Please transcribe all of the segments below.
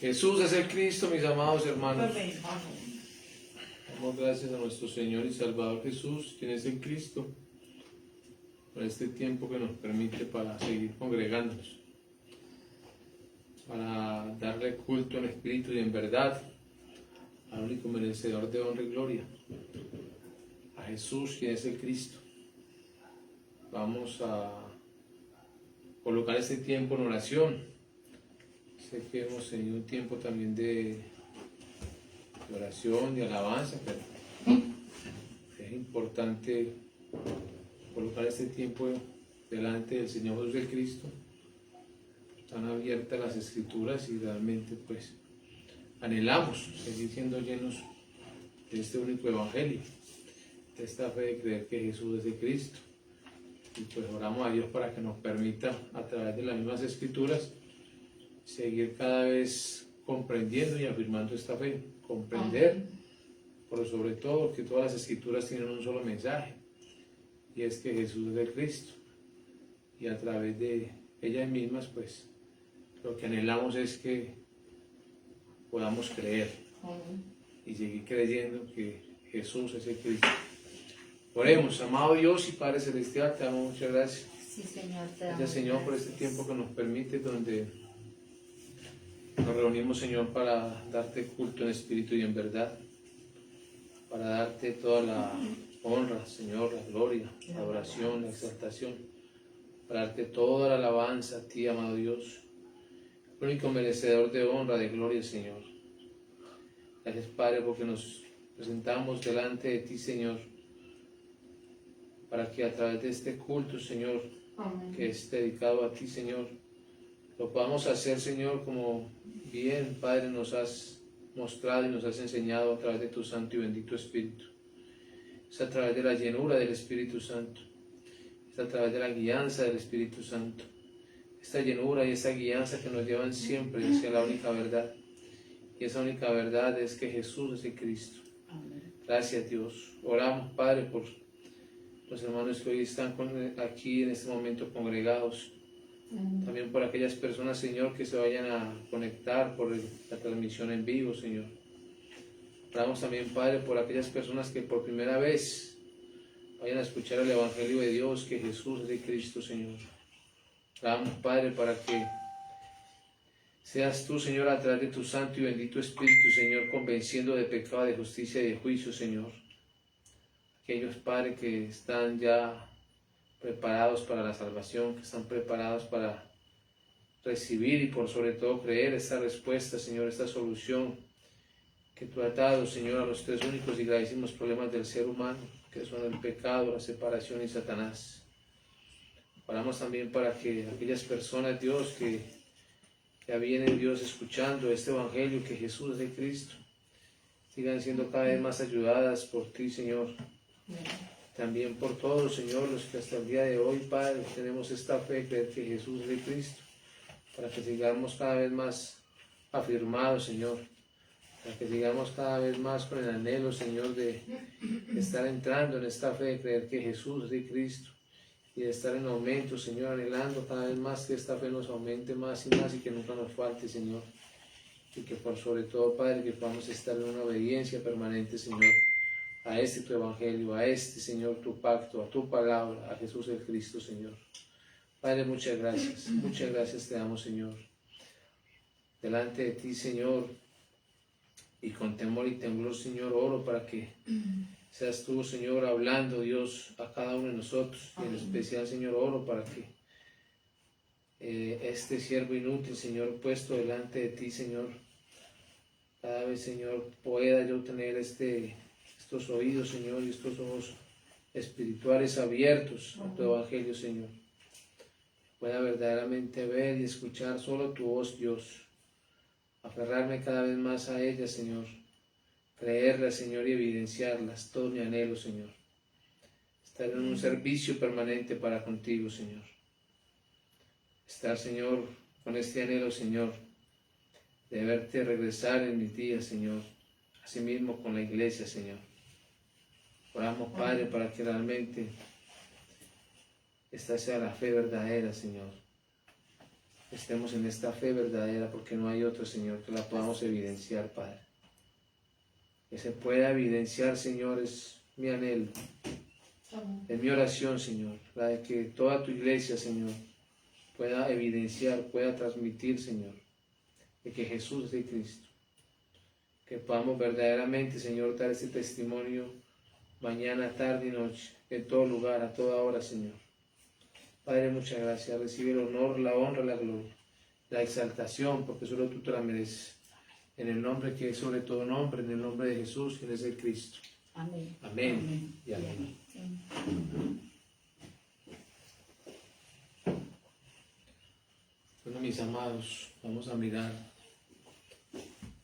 Jesús es el Cristo, mis amados hermanos. Amén. Damos gracias a nuestro Señor y Salvador Jesús, quien es el Cristo, por este tiempo que nos permite para seguir congregándonos, para darle culto en espíritu y en verdad al único merecedor de honra y gloria, a Jesús, quien es el Cristo. Vamos a colocar este tiempo en oración. Sé que hemos tenido un tiempo también de oración, de alabanza, pero es importante colocar este tiempo delante del Señor Jesús el Cristo. Están abiertas las Escrituras y realmente pues anhelamos seguir siendo llenos de este único Evangelio, de esta fe de creer que Jesús es el Cristo. Y pues oramos a Dios para que nos permita a través de las mismas Escrituras seguir cada vez comprendiendo y afirmando esta fe, comprender, pero sobre todo que todas las Escrituras tienen un solo mensaje, y es que Jesús es el Cristo, y a través de ellas mismas pues lo que anhelamos es que podamos creer y seguir creyendo que Jesús es el Cristo. Oremos. Amado Dios y Padre Celestial, te damos muchas gracias. Sí, Señor, te Gracias, Señor, por este tiempo que nos permite, donde nos reunimos, Señor, para darte culto en espíritu y en verdad, para darte toda la honra, Señor, la gloria, la adoración, la exaltación, para darte toda la alabanza a ti, amado Dios, el único merecedor de honra, de gloria, Señor. Gracias, Padre, porque nos presentamos delante de ti, Señor, para que a través de este culto, Señor, que es dedicado a ti, Señor, lo podamos hacer, Señor, como bien, Padre, nos has mostrado y nos has enseñado a través de tu Santo y bendito Espíritu. Es a través de la llenura del Espíritu Santo, es a través de la guianza del Espíritu Santo, esta llenura y esta guianza que nos llevan siempre hacia la única verdad, y esa única verdad es que Jesús es el Cristo. Gracias, Dios. Oramos, Padre, por los hermanos que hoy están aquí en este momento congregados, también por aquellas personas, Señor, que se vayan a conectar por la transmisión en vivo, Señor. Oramos también, Padre, por aquellas personas que por primera vez vayan a escuchar el Evangelio de Dios, que Jesús es el Cristo, Señor. Oramos, Padre, para que seas tú, Señor, a través de tu Santo y bendito Espíritu, Señor, convenciendo de pecado, de justicia y de juicio, Señor. Aquellos, Padre, que están ya preparados para la salvación, que están preparados para recibir y por sobre todo creer esta respuesta, Señor, esta solución que tú has dado, Señor, a los tres únicos y gravísimos problemas del ser humano, que son el pecado, la separación y Satanás. Oramos también para que aquellas personas, Dios, que ya vienen, Dios, escuchando este Evangelio, que Jesús es el Cristo, sigan siendo cada vez más ayudadas por ti, Señor. También por todos, Señor, los que hasta el día de hoy, Padre, tenemos esta fe, creer que Jesús es el Cristo, para que sigamos cada vez más afirmados, Señor, para que sigamos cada vez más con el anhelo, Señor, de estar entrando en esta fe, de creer que Jesús es el Cristo, y de estar en aumento, Señor, anhelando cada vez más que esta fe nos aumente más y más y que nunca nos falte, Señor, y que por sobre todo, Padre, que podamos estar en una obediencia permanente, Señor, a este tu Evangelio, a este, Señor, tu pacto, a tu palabra, a Jesús el Cristo, Señor. Padre, muchas gracias te damos, Señor. Delante de ti, Señor, y con temor y temblor, Señor, oro para que seas tú, Señor, hablando, Dios, a cada uno de nosotros, y en especial, Señor, oro para que este siervo inútil, Señor, puesto delante de ti, Señor, cada vez, Señor, pueda yo tener estos oídos, Señor, y estos ojos espirituales abiertos a tu Evangelio, Señor. Pueda verdaderamente ver y escuchar solo tu voz, Dios. Aferrarme cada vez más a ella, Señor. Creerla, Señor, y evidenciarlas. Todo mi anhelo, Señor. Estar en un servicio permanente para contigo, Señor. Estar, Señor, con este anhelo, Señor, de verte regresar en mis días, Señor. Asimismo con la iglesia, Señor. Oramos, Padre, para que realmente esta sea la fe verdadera, Señor. estemos en esta fe verdadera, porque no hay otro, Señor, que la podamos evidenciar, Padre. Que se pueda evidenciar, Señor, es mi anhelo, es mi oración, Señor, la de que toda tu iglesia, Señor, pueda evidenciar, pueda transmitir, Señor, de que Jesús es el Cristo. Que podamos verdaderamente, Señor, dar este testimonio mañana, tarde y noche, en todo lugar, a toda hora, Señor. Padre, muchas gracias. Recibe el honor, la honra, la gloria, la exaltación, porque solo tú te la mereces. En el nombre que es sobre todo nombre, en el nombre de Jesús, quien es el Cristo. Amén. Amén. Amén. Y amén. Bueno, mis amados, vamos a mirar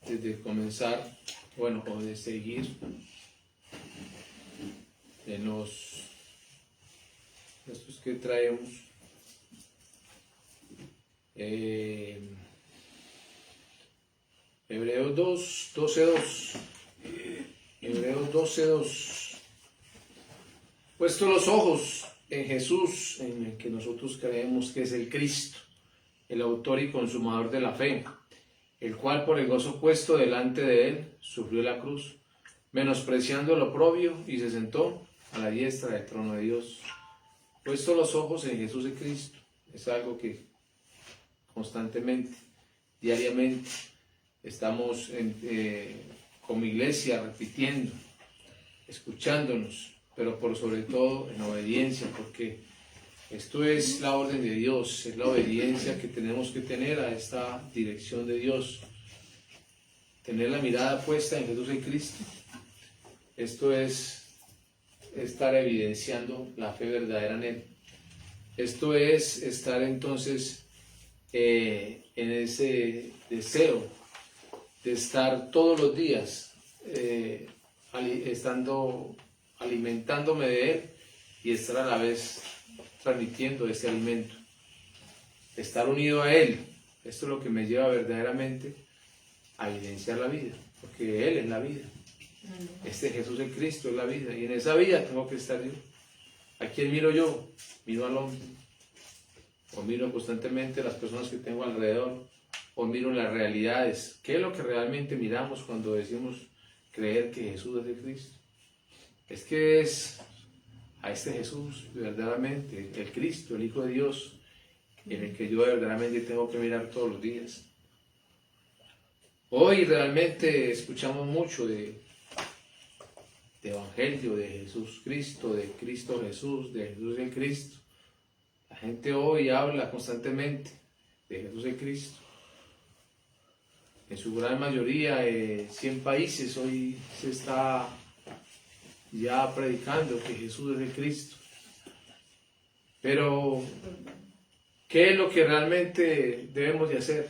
desde comenzar, bueno, o de seguir en los estos que traemos. Hebreos 12:2. Hebreos 12:2. Puesto los ojos en Jesús, en el que nosotros creemos que es el Cristo, el autor y consumador de la fe, el cual por el gozo puesto delante de él sufrió la cruz, menospreciando lo oprobio, y se sentó a la diestra del trono de Dios. Puesto los ojos en Jesús y Cristo, es algo que constantemente, diariamente, estamos como iglesia repitiendo, escuchándonos, pero por sobre todo en obediencia, porque esto es la orden de Dios, es la obediencia que tenemos que tener a esta dirección de Dios. Tener la mirada puesta en Jesús y Cristo. Esto es estar evidenciando la fe verdadera en Él. Esto es estar entonces en ese deseo de estar todos los días alimentándome de Él y estar a la vez transmitiendo ese alimento. Estar unido a Él. Esto es lo que me lleva verdaderamente a evidenciar la vida, porque Él es la vida. Este Jesús el Cristo es la vida, y en esa vida tengo que estar yo. ¿A quién miro yo? Miro al hombre, o miro constantemente a las personas que tengo alrededor, o miro las realidades. ¿Qué es lo que realmente miramos cuando decimos creer que Jesús es el Cristo? Es que es a este Jesús verdaderamente, el Cristo, el Hijo de Dios, en el que yo verdaderamente tengo que mirar todos los días. Hoy realmente escuchamos mucho de Evangelio, de Jesús Cristo, de Cristo Jesús, de Jesús el Cristo. La gente hoy habla constantemente de Jesús el Cristo. En su gran mayoría, 100 países, hoy se está ya predicando que Jesús es el Cristo. Pero, ¿qué es lo que realmente debemos de hacer?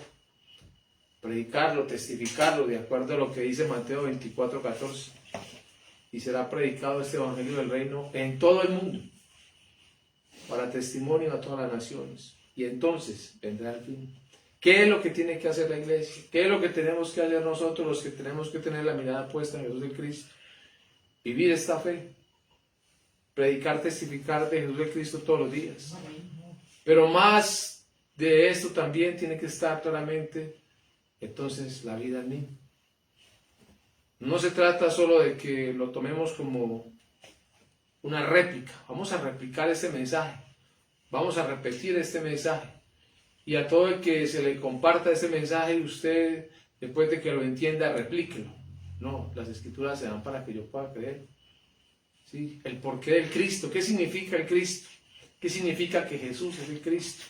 Predicarlo, testificarlo, de acuerdo a lo que dice Mateo 24:14. Y será predicado este Evangelio del Reino en todo el mundo, para testimonio a todas las naciones. Y entonces vendrá el fin. ¿Qué es lo que tiene que hacer la iglesia? ¿Qué es lo que tenemos que hacer nosotros, los que tenemos que tener la mirada puesta en Jesús de Cristo? Vivir esta fe. Predicar, testificar de Jesús de Cristo todos los días. Pero más de esto también tiene que estar claramente, entonces, la vida en mí. No se trata solo de que lo tomemos como una réplica. Vamos a replicar este mensaje. Vamos a repetir este mensaje. Y a todo el que se le comparta este mensaje, usted, después de que lo entienda, replíquelo. No, las escrituras se dan para que yo pueda creer. ¿Sí? El porqué del Cristo. ¿Qué significa el Cristo? ¿Qué significa que Jesús es el Cristo?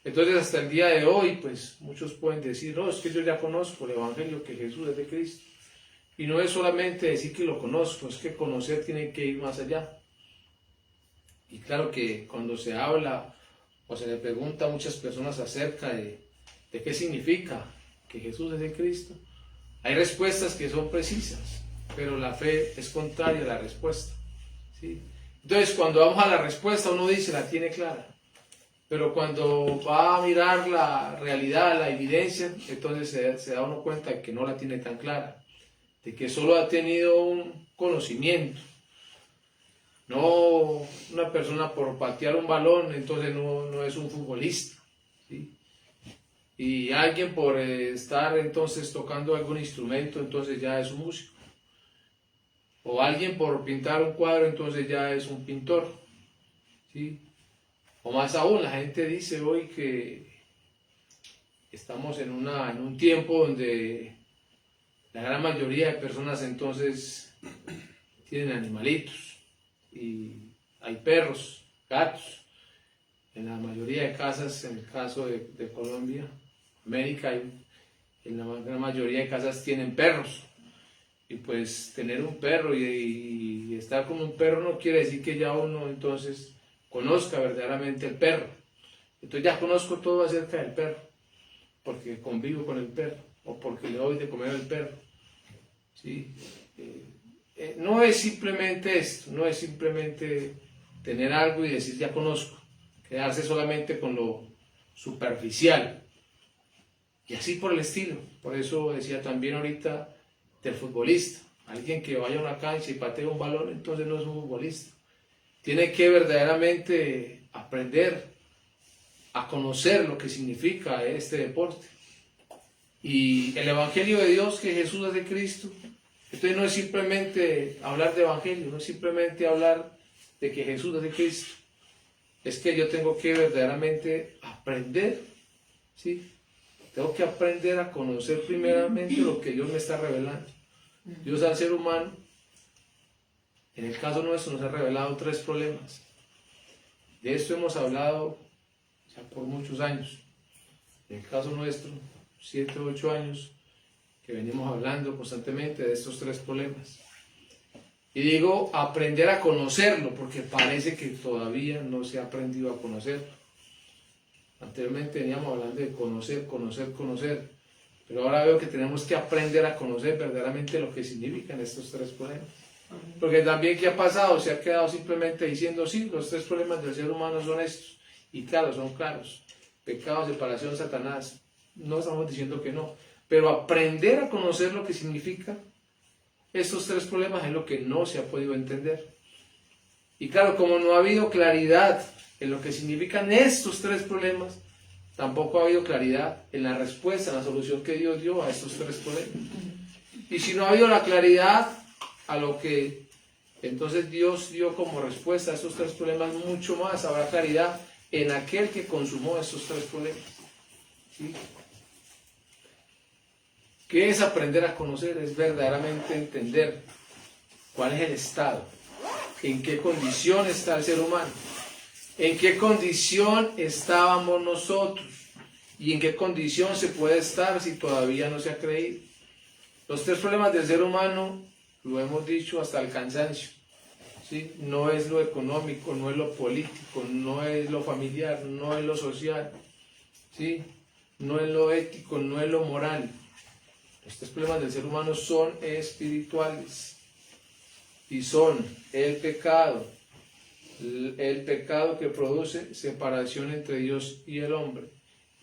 Entonces, hasta el día de hoy, pues, muchos pueden decir, no, es que yo ya conozco el Evangelio, que Jesús es el Cristo. Y no es solamente decir que lo conozco, es que conocer tiene que ir más allá. Y claro que cuando se habla o se le pregunta a muchas personas acerca de qué significa que Jesús es el Cristo, hay respuestas que son precisas, pero la fe es contraria a la respuesta. ¿Sí? Entonces, cuando vamos a la respuesta, uno dice, la tiene clara. Pero cuando va a mirar la realidad, la evidencia, entonces se da uno cuenta de que no la tiene tan clara. De que solo ha tenido un conocimiento, no una persona por patear un balón, entonces no es un futbolista, ¿sí? Y alguien por estar entonces tocando algún instrumento, entonces ya es un músico. O alguien por pintar un cuadro, entonces ya es un pintor. ¿Sí? O más aún, la gente dice hoy que estamos en un tiempo donde la gran mayoría de personas entonces tienen animalitos. Y hay perros, gatos. En la mayoría de casas, en el caso de Colombia, América, en la gran mayoría de casas tienen perros. Y pues tener un perro y estar con un perro no quiere decir que ya uno entonces conozca verdaderamente el perro. Entonces ya conozco todo acerca del perro, porque convivo con el perro, o porque le doy de comer al perro. ¿Sí? No es simplemente esto, no es simplemente tener algo y decir ya conozco, quedarse solamente con lo superficial. Y así por el estilo. Por eso decía también ahorita del futbolista. Alguien que vaya a una cancha y patee un balón, entonces no es un futbolista. Tiene que verdaderamente aprender a conocer lo que significa este deporte. Y el Evangelio de Dios que Jesús es de Cristo, entonces no es simplemente hablar de Evangelio, no es simplemente hablar de que Jesús es de Cristo. Es que yo tengo que verdaderamente aprender, ¿sí? Tengo que aprender a conocer primeramente lo que Dios me está revelando. Dios al ser humano, en el caso nuestro, nos ha revelado 3 problemas. De esto hemos hablado ya por muchos años. En el caso nuestro, 7 o 8 años, que venimos hablando constantemente de estos 3 problemas. Y digo, aprender a conocerlo, porque parece que todavía no se ha aprendido a conocerlo. Anteriormente veníamos hablando de conocer, pero ahora veo que tenemos que aprender a conocer verdaderamente lo que significan estos 3 problemas. Porque también, ¿qué ha pasado? Se ha quedado simplemente diciendo, sí, los 3 problemas del ser humano son estos, y claro, son claros: pecado, separación, Satanás. No estamos diciendo que no, pero aprender a conocer lo que significa estos 3 problemas es lo que no se ha podido entender. Y claro, como no ha habido claridad en lo que significan estos 3 problemas, tampoco ha habido claridad en la respuesta, en la solución que Dios dio a estos 3 problemas. Y si no ha habido la claridad a lo que entonces Dios dio como respuesta a estos 3 problemas, mucho más habrá claridad en aquel que consumó estos 3 problemas. ¿Sí? ¿Qué es aprender a conocer? Es verdaderamente entender cuál es el estado, en qué condición está el ser humano, en qué condición estábamos nosotros y en qué condición se puede estar si todavía no se ha creído. Los 3 problemas del ser humano, lo hemos dicho hasta el cansancio, ¿sí? No es lo económico, no es lo político, no es lo familiar, no es lo social, ¿sí? No es lo ético, no es lo moral. Los 3 problemas del ser humano son espirituales y son el pecado que produce separación entre Dios y el hombre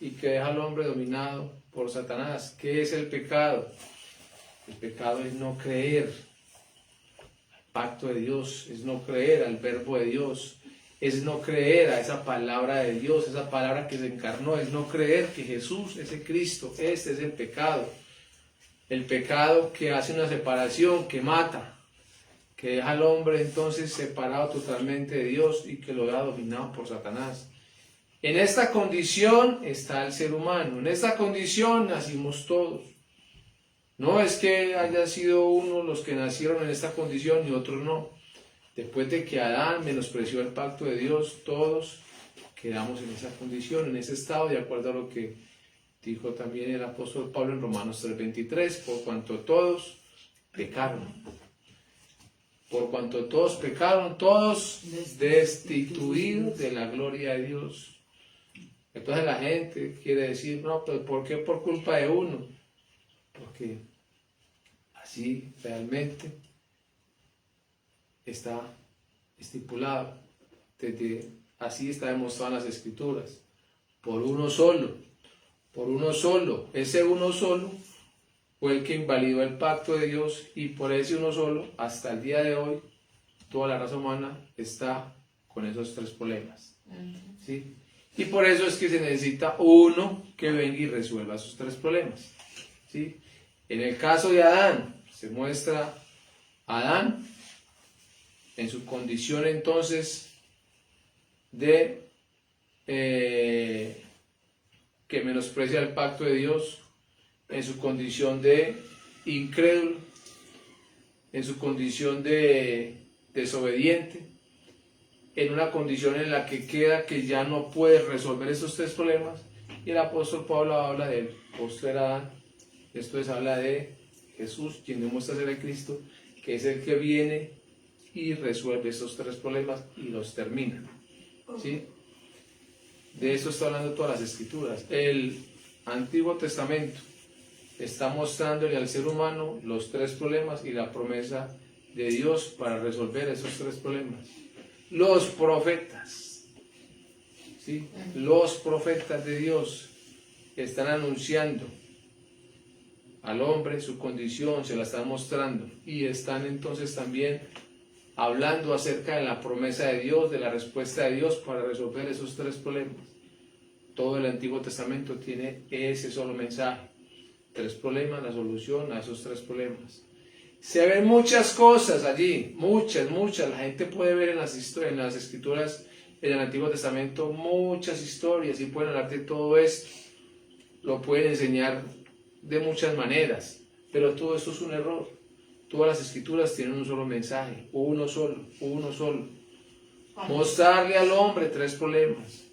y que deja al hombre dominado por Satanás. ¿Qué es el pecado? El pecado es no creer al pacto de Dios, es no creer al verbo de Dios, es no creer a esa palabra de Dios, esa palabra que se encarnó, es no creer que Jesús es el Cristo. Este es el pecado. El pecado que hace una separación, que mata, que deja al hombre entonces separado totalmente de Dios y que lo deja dominado por Satanás. En esta condición está el ser humano, en esta condición nacimos todos. No es que haya sido uno los que nacieron en esta condición y otros no. Después de que Adán menospreció el pacto de Dios, todos quedamos en esa condición, en ese estado, de acuerdo a lo que dijo también el apóstol Pablo en Romanos 3:23, por cuanto todos pecaron. Por cuanto todos pecaron, todos destituidos de la gloria de Dios. Entonces la gente quiere decir, no, pero ¿por qué por culpa de uno? Porque así realmente está estipulado, así está demostrado en las Escrituras, por uno solo, ese uno solo fue el que invalidó el pacto de Dios y por ese uno solo, hasta el día de hoy, toda la raza humana está con esos 3 problemas, ¿sí? Y por eso es que se necesita uno que venga y resuelva esos tres problemas, ¿sí? En el caso de Adán, se muestra Adán en su condición entonces de que menosprecia el pacto de Dios, en su condición de incrédulo, en su condición de desobediente, en una condición en la que queda que ya no puede resolver esos tres problemas, y el apóstol Pablo habla del postrer Adán. Esto es, habla de Jesús, quien demuestra ser el Cristo, que es el que viene y resuelve esos tres problemas y los termina, ¿sí? De eso está hablando todas las Escrituras. El Antiguo Testamento está mostrándole al ser humano los tres problemas y la promesa de Dios para resolver esos tres problemas. Los profetas, ¿sí? Los profetas de Dios están anunciando al hombre su condición, se la están mostrando, y están entonces también hablando acerca de la promesa de Dios, de la respuesta de Dios para resolver esos tres problemas. Todo el Antiguo Testamento tiene ese solo mensaje: tres problemas, la solución a esos tres problemas. Se ven muchas cosas allí, muchas, la gente puede ver en las Escrituras, en el Antiguo Testamento, muchas historias, y pueden hablar de todo esto, lo pueden enseñar de muchas maneras, pero todo esto es un error. Todas las Escrituras tienen un solo mensaje, uno solo. Mostrarle al hombre tres problemas,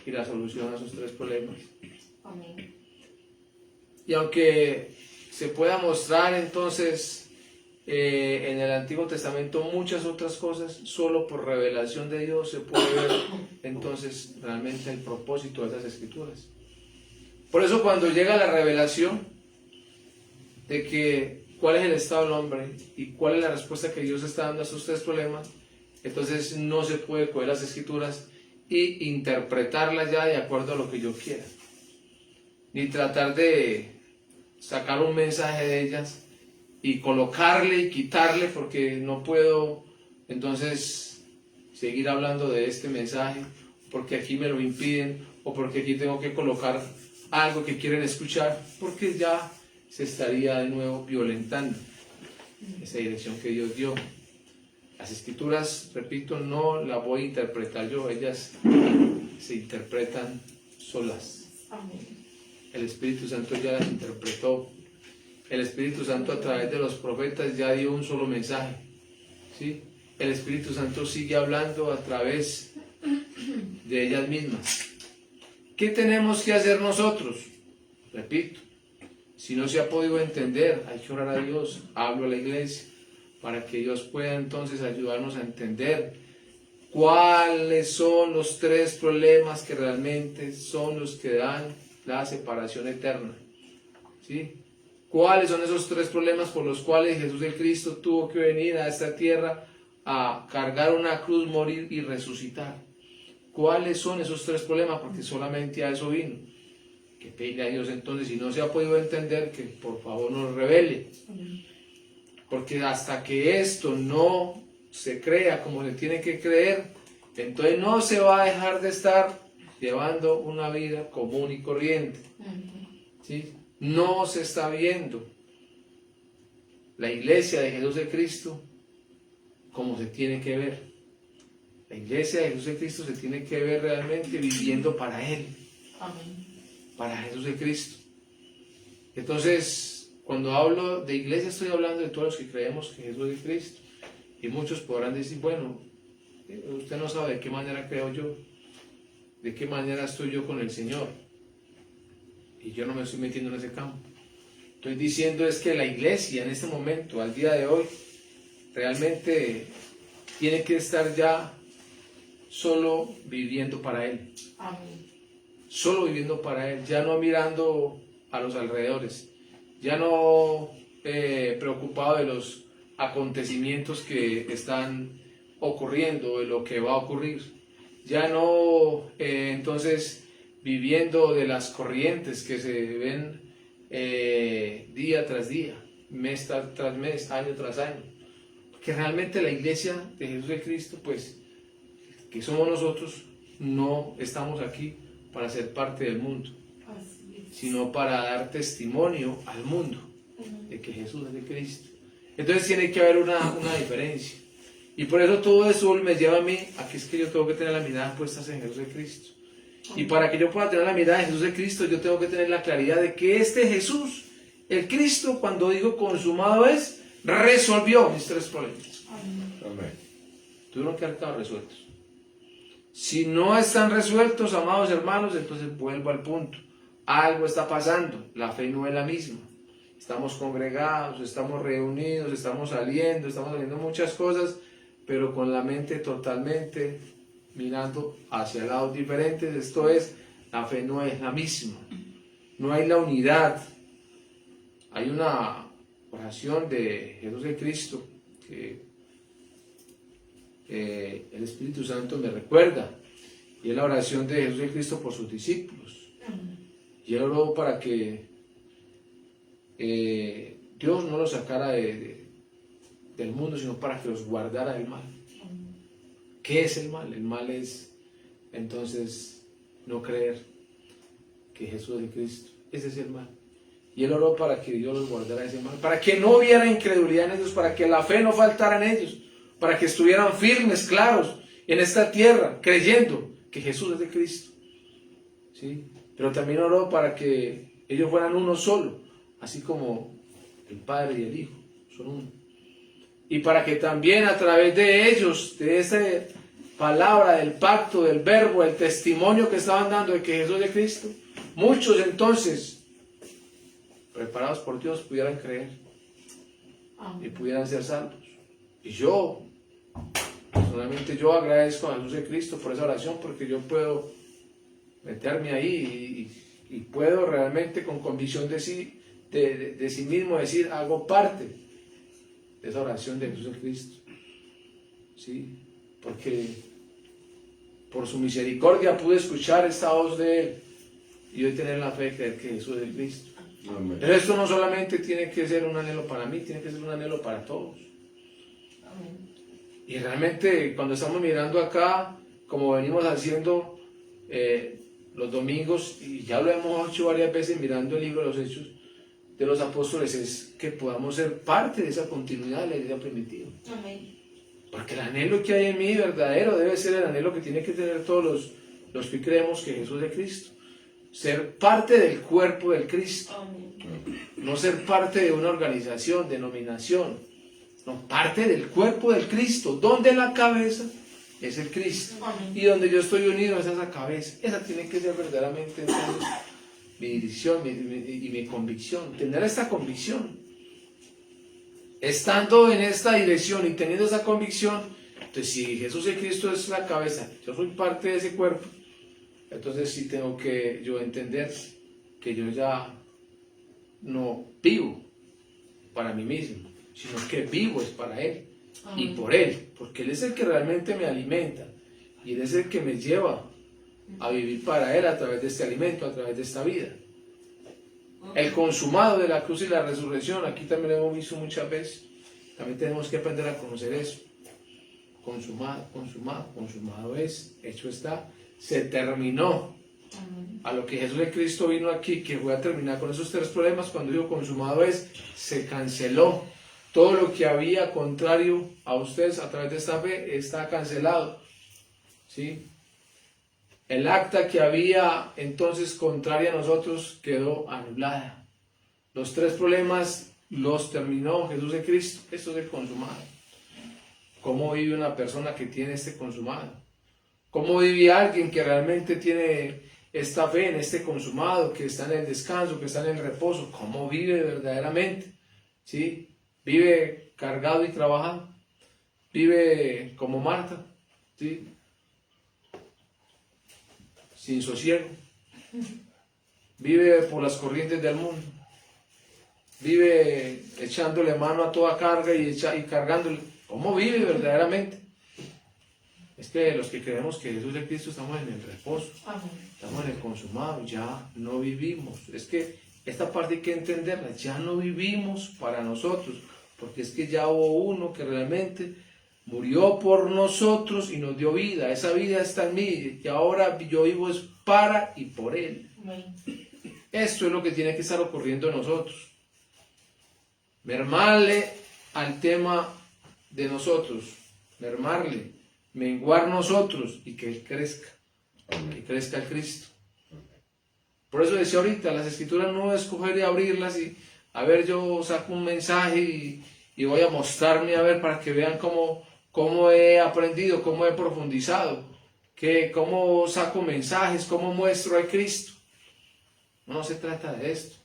y la solución a esos tres problemas. Amén. Y aunque se pueda mostrar entonces en el Antiguo Testamento muchas otras cosas, solo por revelación de Dios se puede ver entonces realmente el propósito de esas Escrituras. Por eso cuando llega la revelación de que cuál es el estado del hombre y cuál es la respuesta que Dios está dando a esos tres problemas, entonces no se puede coger las Escrituras y interpretarlas ya de acuerdo a lo que yo quiera, ni tratar de sacar un mensaje de ellas y colocarle y quitarle, porque no puedo entonces seguir hablando de este mensaje porque aquí me lo impiden, o porque aquí tengo que colocar algo que quieren escuchar, porque ya se estaría de nuevo violentando esa dirección que Dios dio. Las Escrituras, repito, no las voy a interpretar yo, ellas se interpretan solas. Amén. El Espíritu Santo ya las interpretó. El Espíritu Santo a través de los profetas ya dio un solo mensaje, ¿sí? El Espíritu Santo sigue hablando a través de ellas mismas. ¿Qué tenemos que hacer nosotros? Repito, si no se ha podido entender, hay que orar a Dios, hablo a la iglesia, para que Dios pueda entonces ayudarnos a entender cuáles son los tres problemas que realmente son los que dan la separación eterna, ¿sí? ¿Cuáles son esos tres problemas por los cuales Jesús el Cristo tuvo que venir a esta tierra a cargar una cruz, morir y resucitar? ¿Cuáles son esos tres problemas? Porque solamente a eso vino. Que pedirle a Dios entonces, si no se ha podido entender, que por favor nos revele. Porque hasta que esto no se crea como se tiene que creer, entonces no se va a dejar de estar llevando una vida común y corriente, ¿sí? No se está viendo la iglesia de Jesús de Cristo como se tiene que ver. La iglesia de Jesús de Cristo se tiene que ver realmente viviendo para Él. Amén. Para Jesús de Cristo. Entonces, cuando hablo de iglesia, estoy hablando de todos los que creemos que Jesús es Cristo. Y muchos podrán decir, bueno, usted no sabe de qué manera creo yo, de qué manera estoy yo con el Señor. Y yo no me estoy metiendo en ese campo. Estoy diciendo es que la iglesia en este momento, al día de hoy, realmente tiene que estar ya solo viviendo para Él. Amén. Solo viviendo para Él, ya no mirando a los alrededores, ya no preocupado de los acontecimientos que están ocurriendo, de lo que va a ocurrir, ya no entonces viviendo de las corrientes que se ven día tras día, mes tras mes, año tras año, porque realmente la iglesia de Jesús de Cristo, pues, que somos nosotros, no estamos aquí para ser parte del mundo, Así es. sino para dar testimonio al mundo de que Jesús es de Cristo. Entonces tiene que haber una diferencia. Y por eso todo eso me lleva a mí, a que es que yo tengo que tener la mirada puesta en Jesús de Cristo. Y para que yo pueda tener la mirada en Jesús de Cristo, yo tengo que tener la claridad de que este Jesús, el Cristo, cuando digo consumado es, resolvió mis tres problemas. Amén. Tuvieron que haber estado resueltos. Si no están resueltos, amados hermanos, entonces vuelvo al punto. Algo está pasando, la fe no es la misma. Estamos congregados, estamos reunidos, estamos haciendo muchas cosas, pero con la mente totalmente mirando hacia lados diferentes. Esto es, la fe no es la misma, no hay la unidad. Hay una oración de Jesús de Cristo que el Espíritu Santo me recuerda, y es la oración de Jesús de Cristo por sus discípulos. Y él oró para que Dios no los sacara del mundo, sino para que los guardara del mal. ¿Qué es el mal? El mal es entonces no creer que Jesús es Cristo. Ese es el mal. Y él oró para que Dios los guardara de ese mal, para que no hubiera incredulidad en ellos, para que la fe no faltara en ellos, para que estuvieran firmes, claros, en esta tierra, creyendo que Jesús es de Cristo. ¿Sí? Pero también oró para que ellos fueran uno solo, así como el Padre y el Hijo son uno. Y para que también a través de ellos, de esa palabra, del pacto, del verbo, el testimonio que estaban dando de que Jesús es de Cristo, muchos entonces, preparados por Dios, pudieran creer y pudieran ser salvos. Y yo, personalmente, yo agradezco a Jesús de Cristo por esa oración, porque yo puedo meterme ahí y puedo realmente con convicción de sí mismo decir, hago parte de esa oración de Jesús de Cristo. ¿Sí? Porque por su misericordia pude escuchar esta voz de Él y hoy tener la fe de creer que Jesús es Cristo. Amén. Pero esto no solamente tiene que ser un anhelo para mí, tiene que ser un anhelo para todos. Amén. Y realmente cuando estamos mirando acá, como venimos haciendo los domingos, y ya lo hemos hecho varias veces mirando el libro de los Hechos de los Apóstoles, es que podamos ser parte de esa continuidad de la iglesia primitiva. Amén. Porque el anhelo que hay en mí verdadero debe ser el anhelo que tiene que tener todos los que creemos que Jesús es Cristo. Ser parte del cuerpo del Cristo. Amén. No ser parte de una organización, denominación. No, parte del cuerpo del Cristo, donde la cabeza es el Cristo. Amén. Y donde yo estoy unido es esa cabeza. Esa tiene que ser verdaderamente entonces mi dirección y mi convicción. Tener esta convicción. Estando en esta dirección y teniendo esa convicción, entonces si Jesús es Cristo es la cabeza, yo soy parte de ese cuerpo, entonces sí tengo que yo entender que yo ya no vivo para mí mismo, sino que vivo es para Él y por Él, porque Él es el que realmente me alimenta y Él es el que me lleva a vivir para Él a través de este alimento, a través de esta vida. El consumado de la cruz y la resurrección, aquí también lo hemos visto muchas veces, también tenemos que aprender a conocer eso. Consumado, consumado, consumado es, hecho está, se terminó. Amén. A lo que Jesús de Cristo vino aquí, que voy a terminar con esos tres problemas, cuando digo consumado es, se canceló. Todo lo que había contrario a ustedes a través de esta fe está cancelado. ¿Sí? El acta que había entonces contraria a nosotros quedó anulada. Los tres problemas los terminó Jesús de Cristo. Esto es el consumado. ¿Cómo vive una persona que tiene este consumado? ¿Cómo vive alguien que realmente tiene esta fe en este consumado, que está en el descanso, que está en el reposo? ¿Cómo vive verdaderamente? ¿Sí? ¿Vive cargado y trabajado? ¿Vive como Marta? ¿Sí? Sin sosiego, vive por las corrientes del mundo, vive echándole mano a toda carga y cargándole. ¿Cómo vive verdaderamente? Es que los que creemos que Jesús es Cristo estamos en el reposo, Amén. estamos en el consumado, ya no vivimos. Es que esta parte hay que entenderla, ya no vivimos para nosotros, porque es que ya hubo uno que realmente murió por nosotros y nos dio vida. Esa vida está en mí y ahora yo vivo es para y por Él. Amén. Esto es lo que tiene que estar ocurriendo en nosotros. Mermarle al tema de nosotros, mermarle, menguar nosotros y que Él crezca, que crezca el Cristo. Por eso decía ahorita, las escrituras no es coger y abrirlas y a ver, yo saco un mensaje y voy a mostrarme a ver para que vean cómo he aprendido, cómo he profundizado, cómo saco mensajes, cómo muestro a Cristo. No se trata de esto.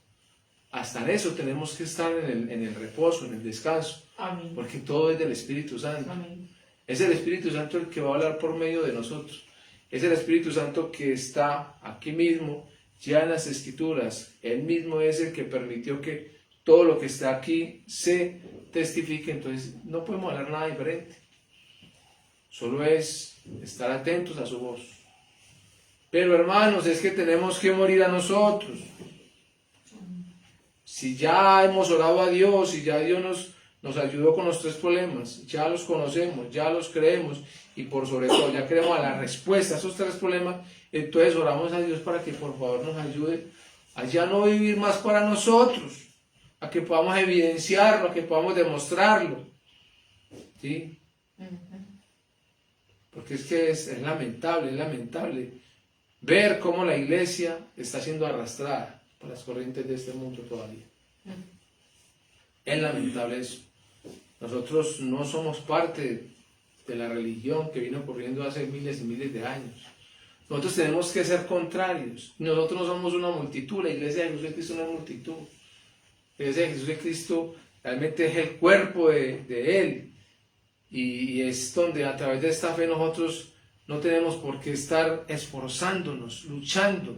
Hasta en eso tenemos que estar en el reposo, en el descanso. Amén. Porque todo es del Espíritu Santo. Amén. Es el Espíritu Santo el que va a hablar por medio de nosotros. Es el Espíritu Santo que está aquí mismo, ya en las Escrituras. Él mismo es el que permitió que todo lo que está aquí se testifique. Entonces no podemos hablar nada diferente. Solo es estar atentos a su voz. Pero hermanos, es que tenemos que morir a nosotros. Si ya hemos orado a Dios y ya Dios nos ayudó con los 3 problemas, ya los conocemos, ya los creemos y por sobre todo ya queremos a la respuesta a esos 3 problemas, entonces oramos a Dios para que por favor nos ayude a ya no vivir más para nosotros, a que podamos evidenciarlo, a que podamos demostrarlo. ¿Sí? Porque es que es lamentable ver cómo la iglesia está siendo arrastrada por las corrientes de este mundo todavía. Es lamentable eso. Nosotros no somos parte de la religión que vino ocurriendo hace miles y miles de años. Nosotros tenemos que ser contrarios. Nosotros no somos una multitud. La iglesia de Jesús de Cristo no es una multitud. La iglesia de Jesús de Cristo realmente es el cuerpo de Él. Y es donde a través de esta fe nosotros no tenemos por qué estar esforzándonos, luchando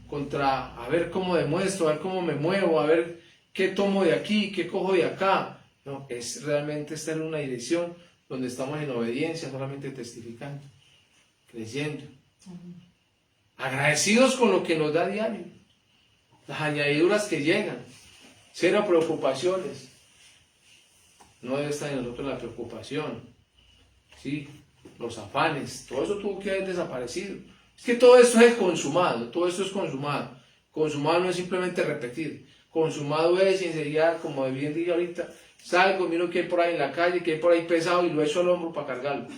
contra a ver cómo demuestro, a ver cómo me muevo, a ver qué tomo de aquí, qué cojo de acá. No, es realmente estar en una dirección donde estamos en obediencia, solamente testificando, creyendo, agradecidos con lo que nos da diario, las añadiduras que llegan, cero preocupaciones. No debe estar en nosotros la preocupación, ¿sí? Los afanes, todo eso tuvo que haber desaparecido. Es que todo esto es consumado, todo esto es consumado. Consumado no es simplemente repetir, consumado es, y enseguida, como bien dije ahorita, salgo, miro qué hay por ahí en la calle, qué hay por ahí pesado y lo echo al hombro para cargarlo.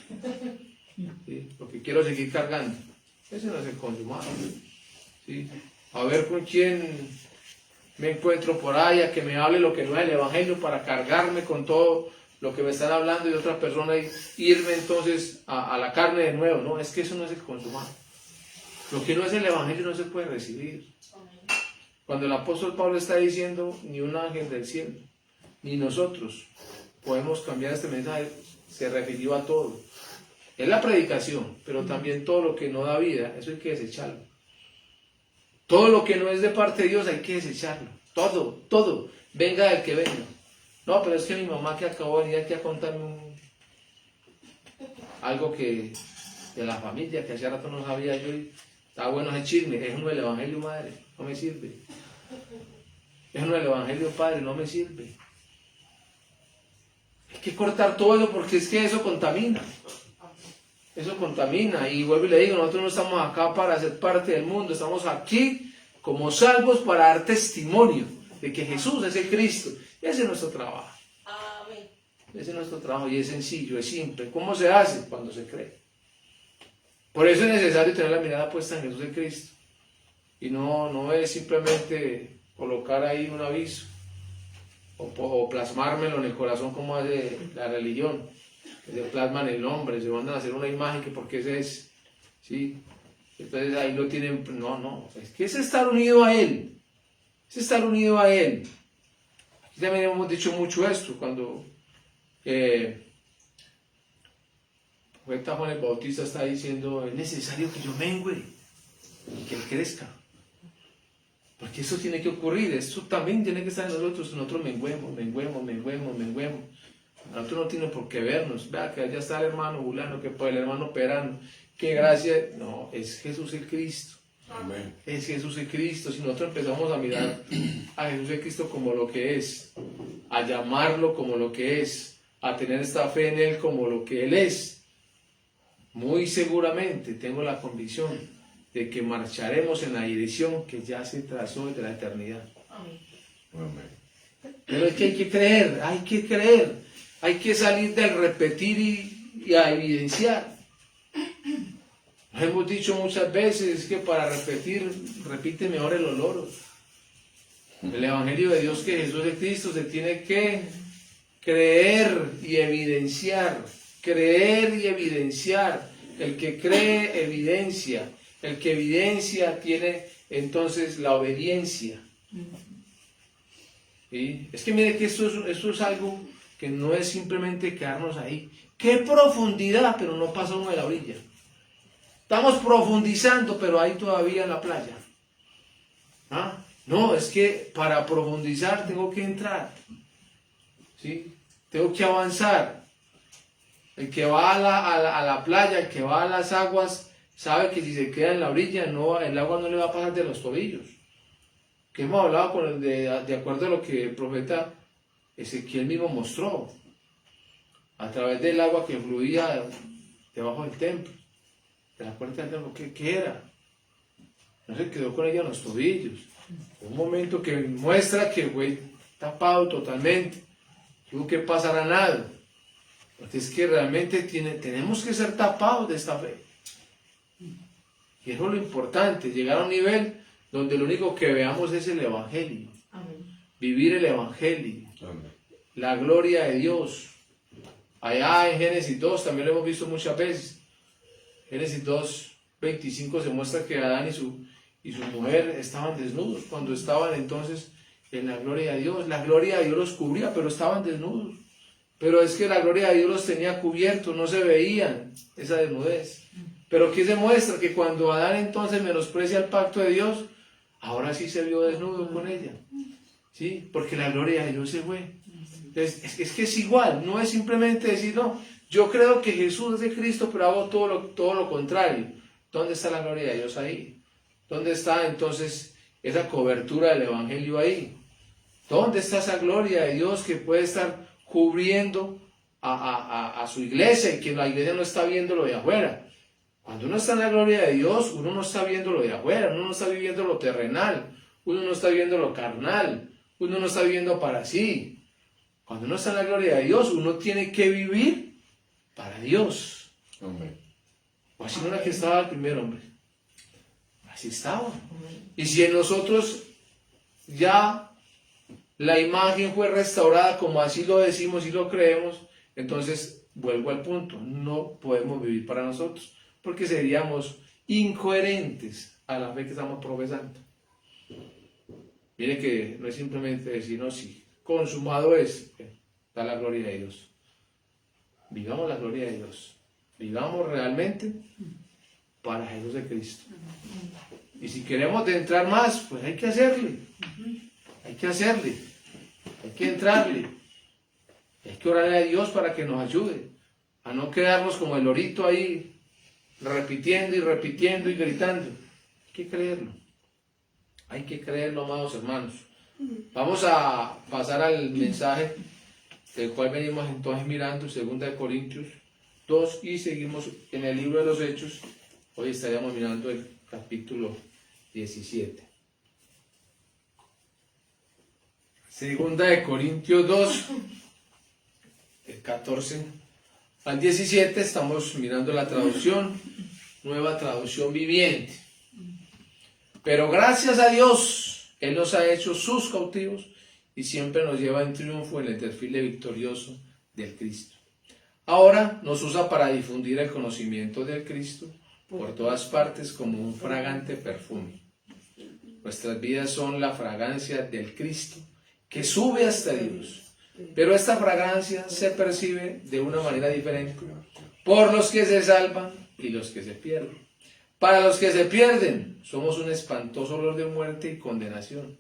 ¿Sí? Porque quiero seguir cargando. Ese no es el consumado. ¿Sí? A ver con quién me encuentro por ahí, a que me hable lo que no es el Evangelio para cargarme con todo lo que me están hablando y otras personas y irme entonces a la carne de nuevo. No, es que eso no es el consumado. Lo que no es el Evangelio no se puede recibir. Cuando el apóstol Pablo está diciendo, ni un ángel del cielo, ni nosotros podemos cambiar este mensaje, se refirió a todo. Es la predicación, pero también todo lo que no da vida, eso hay que desecharlo. Todo lo que no es de parte de Dios hay que desecharlo. Todo. Venga del que venga. No, pero es que mi mamá que acabó de venir aquí a contarme algo que de la familia, que hace rato no sabía yo, y está bueno ese chisme. Es uno del Evangelio, madre, no me sirve. Es uno del Evangelio, padre, no me sirve. Hay que cortar todo eso porque es que eso contamina. Eso contamina. Y vuelvo y le digo, nosotros no estamos acá para ser parte del mundo, estamos aquí como salvos para dar testimonio de que Jesús es el Cristo. Ese es nuestro trabajo. Amén. Ese es nuestro trabajo y es sencillo, es simple. ¿Cómo se hace? Cuando se cree. Por eso es necesario tener la mirada puesta en Jesús el Cristo. Y no es simplemente colocar ahí un aviso o plasmármelo en el corazón como hace la religión, que se plasman el nombre, se mandan a hacer una imagen que porque ese es, ¿sí? Entonces ahí lo tienen, no, es que es estar unido a Él, es estar unido a Él. Aquí también hemos dicho mucho esto, cuando el profeta Juan el Bautista está diciendo, es necesario que yo mengue y que Él crezca. Porque eso tiene que ocurrir, eso también tiene que estar en nosotros menguemos. Nosotros no tiene por qué vernos, vea que allá está el hermano Bulano, que por el hermano Perano, que gracia, no, es Jesús el Cristo. Amén. Es Jesús el Cristo. Si nosotros empezamos a mirar a Jesús el Cristo como lo que es, a llamarlo como lo que es, a tener esta fe en Él como lo que Él es, muy seguramente tengo la convicción de que marcharemos en la dirección que ya se trazó desde la eternidad. Amén. Pero es que hay que creer, hay que salir del repetir y a evidenciar. Nos hemos dicho muchas veces que para repetir, repite mejor el olor. El Evangelio de Dios, que Jesús es Cristo, se tiene que creer y evidenciar. Creer y evidenciar. El que cree, evidencia. El que evidencia tiene entonces la obediencia. ¿Sí? Es que mire que esto es algo que no es simplemente quedarnos ahí. ¡Qué profundidad! Pero no pasa uno de la orilla. Estamos profundizando, pero ahí todavía en la playa. ¿Ah? No, es que para profundizar tengo que entrar. ¿Sí? Tengo que avanzar. El que va a la playa, el que va a las aguas, sabe que si se queda en la orilla, no, el agua no le va a pasar de los tobillos. Que hemos hablado de acuerdo a lo que el profeta Ezequiel mismo mostró. A través del agua que fluía debajo del templo. De la puerta del templo. ¿Qué era? No se quedó con ella en los tobillos. Un momento que muestra que fue tapado totalmente. Tuvo que pasar a nada. Porque es que realmente tenemos que ser tapados de esta fe. Y eso es lo importante, llegar a un nivel donde lo único que veamos es el Evangelio. Amén. Vivir el Evangelio. Amén. La gloria de Dios. Allá en Génesis 2 también lo hemos visto muchas veces. Génesis 2, 25 se muestra que Adán y su mujer estaban desnudos cuando estaban entonces en la gloria de Dios. La gloria de Dios los cubría, pero estaban desnudos. Pero es que la gloria de Dios los tenía cubiertos, no se veían esa desnudez. Pero ¿qué se muestra? Que cuando Adán entonces menosprecia el pacto de Dios, ahora sí se vio desnudo con ella. ¿Sí? Porque la gloria de Dios se fue. Entonces, es que es igual, no es simplemente decir, no, yo creo que Jesús es de Cristo, pero hago todo lo contrario. ¿Dónde está la gloria de Dios ahí? ¿Dónde está entonces esa cobertura del Evangelio ahí? ¿Dónde está esa gloria de Dios que puede estar cubriendo a su iglesia y que la iglesia no está viendo lo de afuera? Cuando uno está en la gloria de Dios, uno no está viendo lo de afuera, uno no está viviendo lo terrenal, uno no está viendo lo carnal, uno no está viviendo para sí. Cuando uno está en la gloria de Dios, uno tiene que vivir para Dios. Amén. O así no era que estaba el primer hombre. Así estaba. Y si en nosotros ya la imagen fue restaurada como así lo decimos y lo creemos, entonces vuelvo al punto, no podemos vivir para nosotros, porque seríamos incoherentes a la fe que estamos profesando. Mire que no es simplemente decir, no, sí, consumado es, da la gloria de Dios. Vivamos la gloria de Dios. Vivamos realmente para Jesús de Cristo. Y si queremos entrar más, pues hay que hacerle. Hay que hacerle. Hay que entrarle. Hay que orarle a Dios para que nos ayude a no quedarnos como el lorito ahí, repitiendo y repitiendo y gritando. Hay que creerlo. Hay que creerlo, amados hermanos. Vamos a pasar al mensaje del cual venimos entonces mirando, 2 Corintios 2, y seguimos en el libro de los Hechos. Hoy estaríamos mirando el capítulo 17. 2 Corintios 2, el 14 al 17, estamos mirando la traducción, nueva traducción viviente. Pero gracias a Dios, Él nos ha hecho sus cautivos y siempre nos lleva en triunfo en el desfile victorioso del Cristo. Ahora nos usa para difundir el conocimiento del Cristo por todas partes como un fragante perfume. Nuestras vidas son la fragancia del Cristo que sube hasta Dios. Pero esta fragancia se percibe de una manera diferente por los que se salvan y los que se pierden. Para los que se pierden, somos un espantoso olor de muerte y condenación.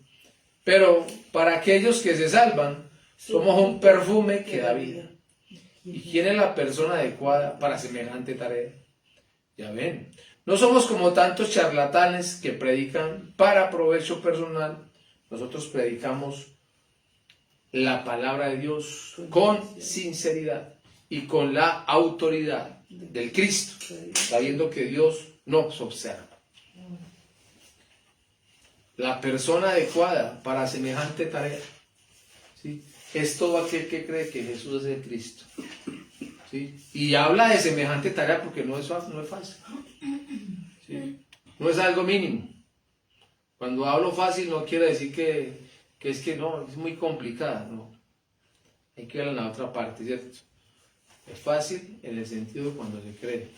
Pero para aquellos que se salvan, somos un perfume que da vida. ¿Y quién es la persona adecuada para semejante tarea? Ya ven, no somos como tantos charlatanes que predican para provecho personal. Nosotros predicamos la palabra de Dios con sinceridad y con la autoridad del Cristo, sabiendo que Dios nos observa. La persona adecuada para semejante tarea, ¿sí?, es todo aquel que cree que Jesús es el Cristo, ¿sí? Y habla de semejante tarea porque no es fácil, ¿sí? No es algo mínimo. Cuando hablo fácil no quiere decir que es que no, es muy complicada, no. Hay que ver en la otra parte, ¿cierto? Es fácil en el sentido de cuando se cree,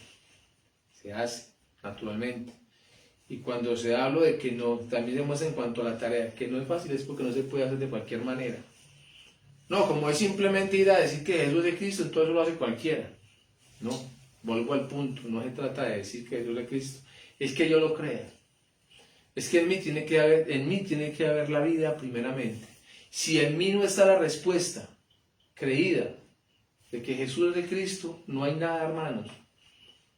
se hace naturalmente. Y cuando se habla de que no, también se muestra en cuanto a la tarea, que no es fácil, es porque no se puede hacer de cualquier manera. No, como es simplemente ir a decir que Jesús es Cristo, entonces lo hace cualquiera. No, vuelvo al punto, no se trata de decir que Jesús es Cristo, es que yo lo crea. Es que en mí tiene que haber la vida primeramente. Si en mí no está la respuesta creída de que Jesús es de Cristo, no hay nada, hermanos.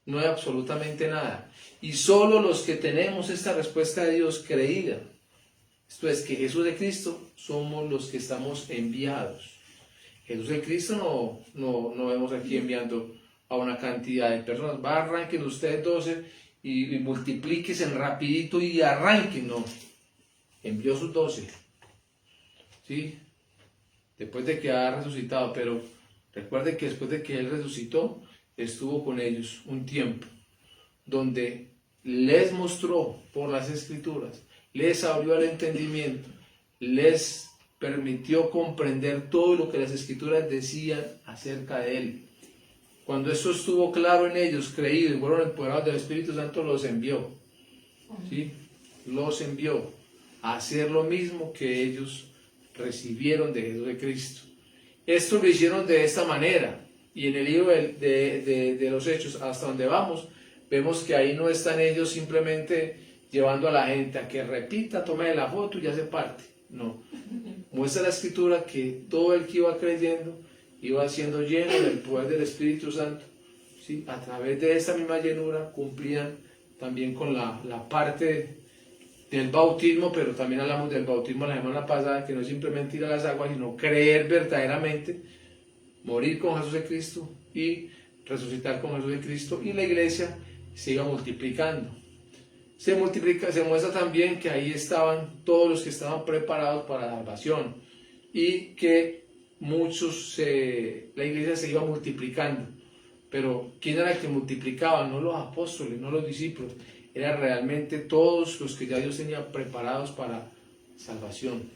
No hay absolutamente nada. Y solo los que tenemos esta respuesta de Dios creída, esto es que Jesús de Cristo, somos los que estamos enviados. Jesús de Cristo no vemos aquí enviando a una cantidad de personas. Va, arranquen ustedes 12 y multiplíquense rapidito y arranquen, no. Envió sus 12. ¿Sí? Después de que ha resucitado, pero recuerden que después de que Él resucitó, estuvo con ellos un tiempo, donde les mostró por las Escrituras, les abrió el entendimiento, les permitió comprender todo lo que las Escrituras decían acerca de Él. Cuando eso estuvo claro en ellos, creídos y fueron empoderados del Espíritu Santo, los envió. ¿Sí? Los envió a hacer lo mismo que ellos recibieron de Jesús de Cristo. Esto lo hicieron de esta manera. Y en el libro de los Hechos, hasta donde vamos, vemos que ahí no están ellos simplemente llevando a la gente a que repita, tome la foto y ya se parte. No. Muestra la Escritura que todo el que iba creyendo iba siendo lleno del poder del Espíritu Santo. ¿Sí? A través de esa misma llenura cumplían también con la parte del bautismo, pero también hablamos del bautismo la semana pasada, que no es simplemente ir a las aguas, sino creer verdaderamente, morir con Jesús de Cristo y resucitar con Jesús de Cristo, y la iglesia se iba multiplicando. Se muestra también que ahí estaban todos los que estaban preparados para la salvación y que la iglesia se iba multiplicando. Pero ¿quién era el que multiplicaba? No los apóstoles, no los discípulos, eran realmente todos los que ya Dios tenía preparados para salvación.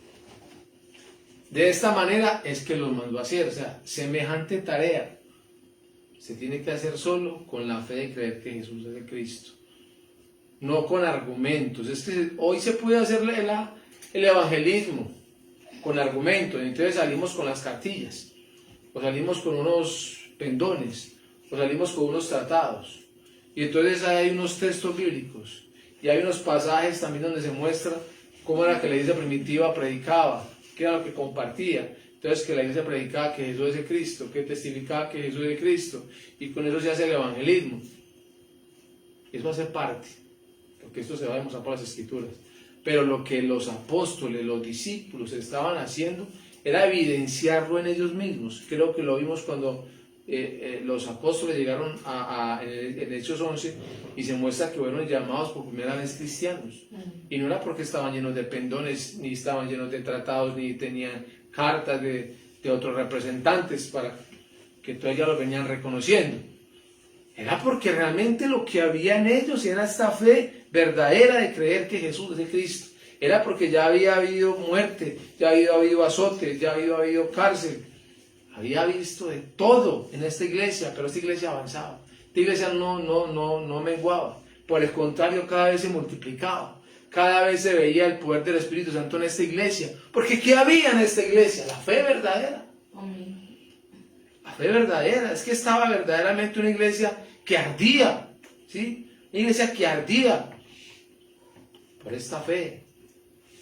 De esta manera es que los mandó a hacer, o sea, semejante tarea se tiene que hacer solo con la fe de creer que Jesús es el Cristo, no con argumentos. Es que hoy se puede hacer el evangelismo con argumentos, entonces salimos con las cartillas, o salimos con unos pendones, o salimos con unos tratados, y entonces hay unos textos bíblicos, y hay unos pasajes también donde se muestra cómo era que la iglesia primitiva predicaba, qué era lo que compartía. Entonces, que la iglesia predicaba que Jesús es el Cristo, que testificaba que Jesús es el Cristo, y con eso se hace el evangelismo. Eso hace parte, porque esto se va a demostrar por las Escrituras. Pero lo que los apóstoles, los discípulos estaban haciendo era evidenciarlo en ellos mismos. Creo que lo vimos cuando los apóstoles llegaron en Hechos 11 y se muestra que fueron llamados por primera vez cristianos. Y no era porque estaban llenos de pendones, ni estaban llenos de tratados, ni tenían cartas de otros representantes para que todos ya los venían reconociendo. Era porque realmente lo que había en ellos era esta fe verdadera de creer que Jesús es el Cristo. Era porque ya había habido muerte, ya había habido azotes, ya había habido cárcel. Había visto de todo en esta iglesia, pero esta iglesia avanzaba. Esta iglesia no menguaba. Por el contrario, cada vez se multiplicaba. Cada vez se veía el poder del Espíritu Santo en esta iglesia. Porque ¿qué había en esta iglesia? La fe verdadera. La fe verdadera. Es que estaba verdaderamente una iglesia que ardía. ¿Sí? Una iglesia que ardía por esta fe.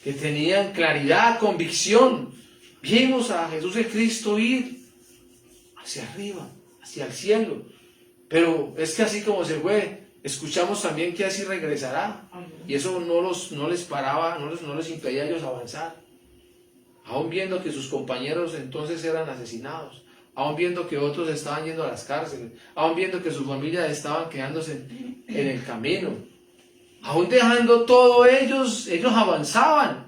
Que tenían claridad, convicción. Vimos a Jesús el Cristo ir hacia arriba, hacia el cielo. Pero es que así como se fue, escuchamos también que así regresará. Y eso no les paraba, no les impedía a ellos avanzar. aún viendo que sus compañeros entonces eran asesinados, aún viendo que otros estaban yendo a las cárceles, aún viendo que sus familias estaban quedándose en el camino, aún dejando todo ellos avanzaban.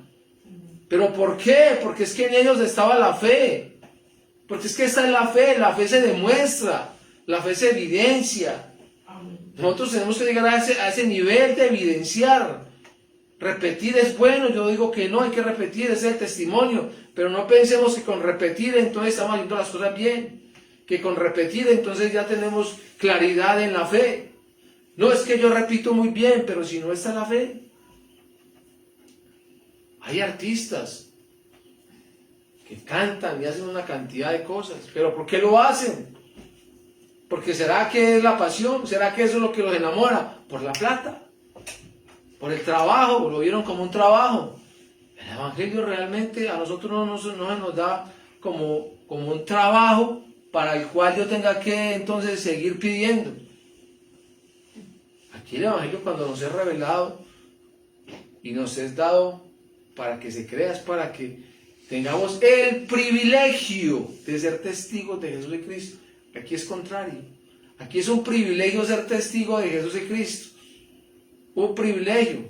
¿Pero por qué? Porque es que en ellos estaba la fe, porque es que esta es la fe se demuestra, la fe se evidencia. Nosotros tenemos que llegar a ese nivel de evidenciar. Repetir es bueno, yo digo que no, hay que repetir, es el testimonio, pero no pensemos que con repetir entonces estamos haciendo las cosas bien, que con repetir entonces ya tenemos claridad en la fe. No, es que yo repito muy bien, pero si no está la fe. Hay artistas que cantan y hacen una cantidad de cosas, pero ¿por qué lo hacen? Porque ¿será que es la pasión? ¿Será que eso es lo que los enamora? Por la plata, por el trabajo, lo vieron como un trabajo. El evangelio realmente a nosotros no se nos da como un trabajo para el cual yo tenga que entonces seguir pidiendo. Aquí el evangelio, cuando nos es revelado y nos es dado para que se crea, es para que tengamos el privilegio de ser testigos de Jesús y Cristo. Aquí es contrario. Aquí es un privilegio ser testigo de Jesús y Cristo. Un privilegio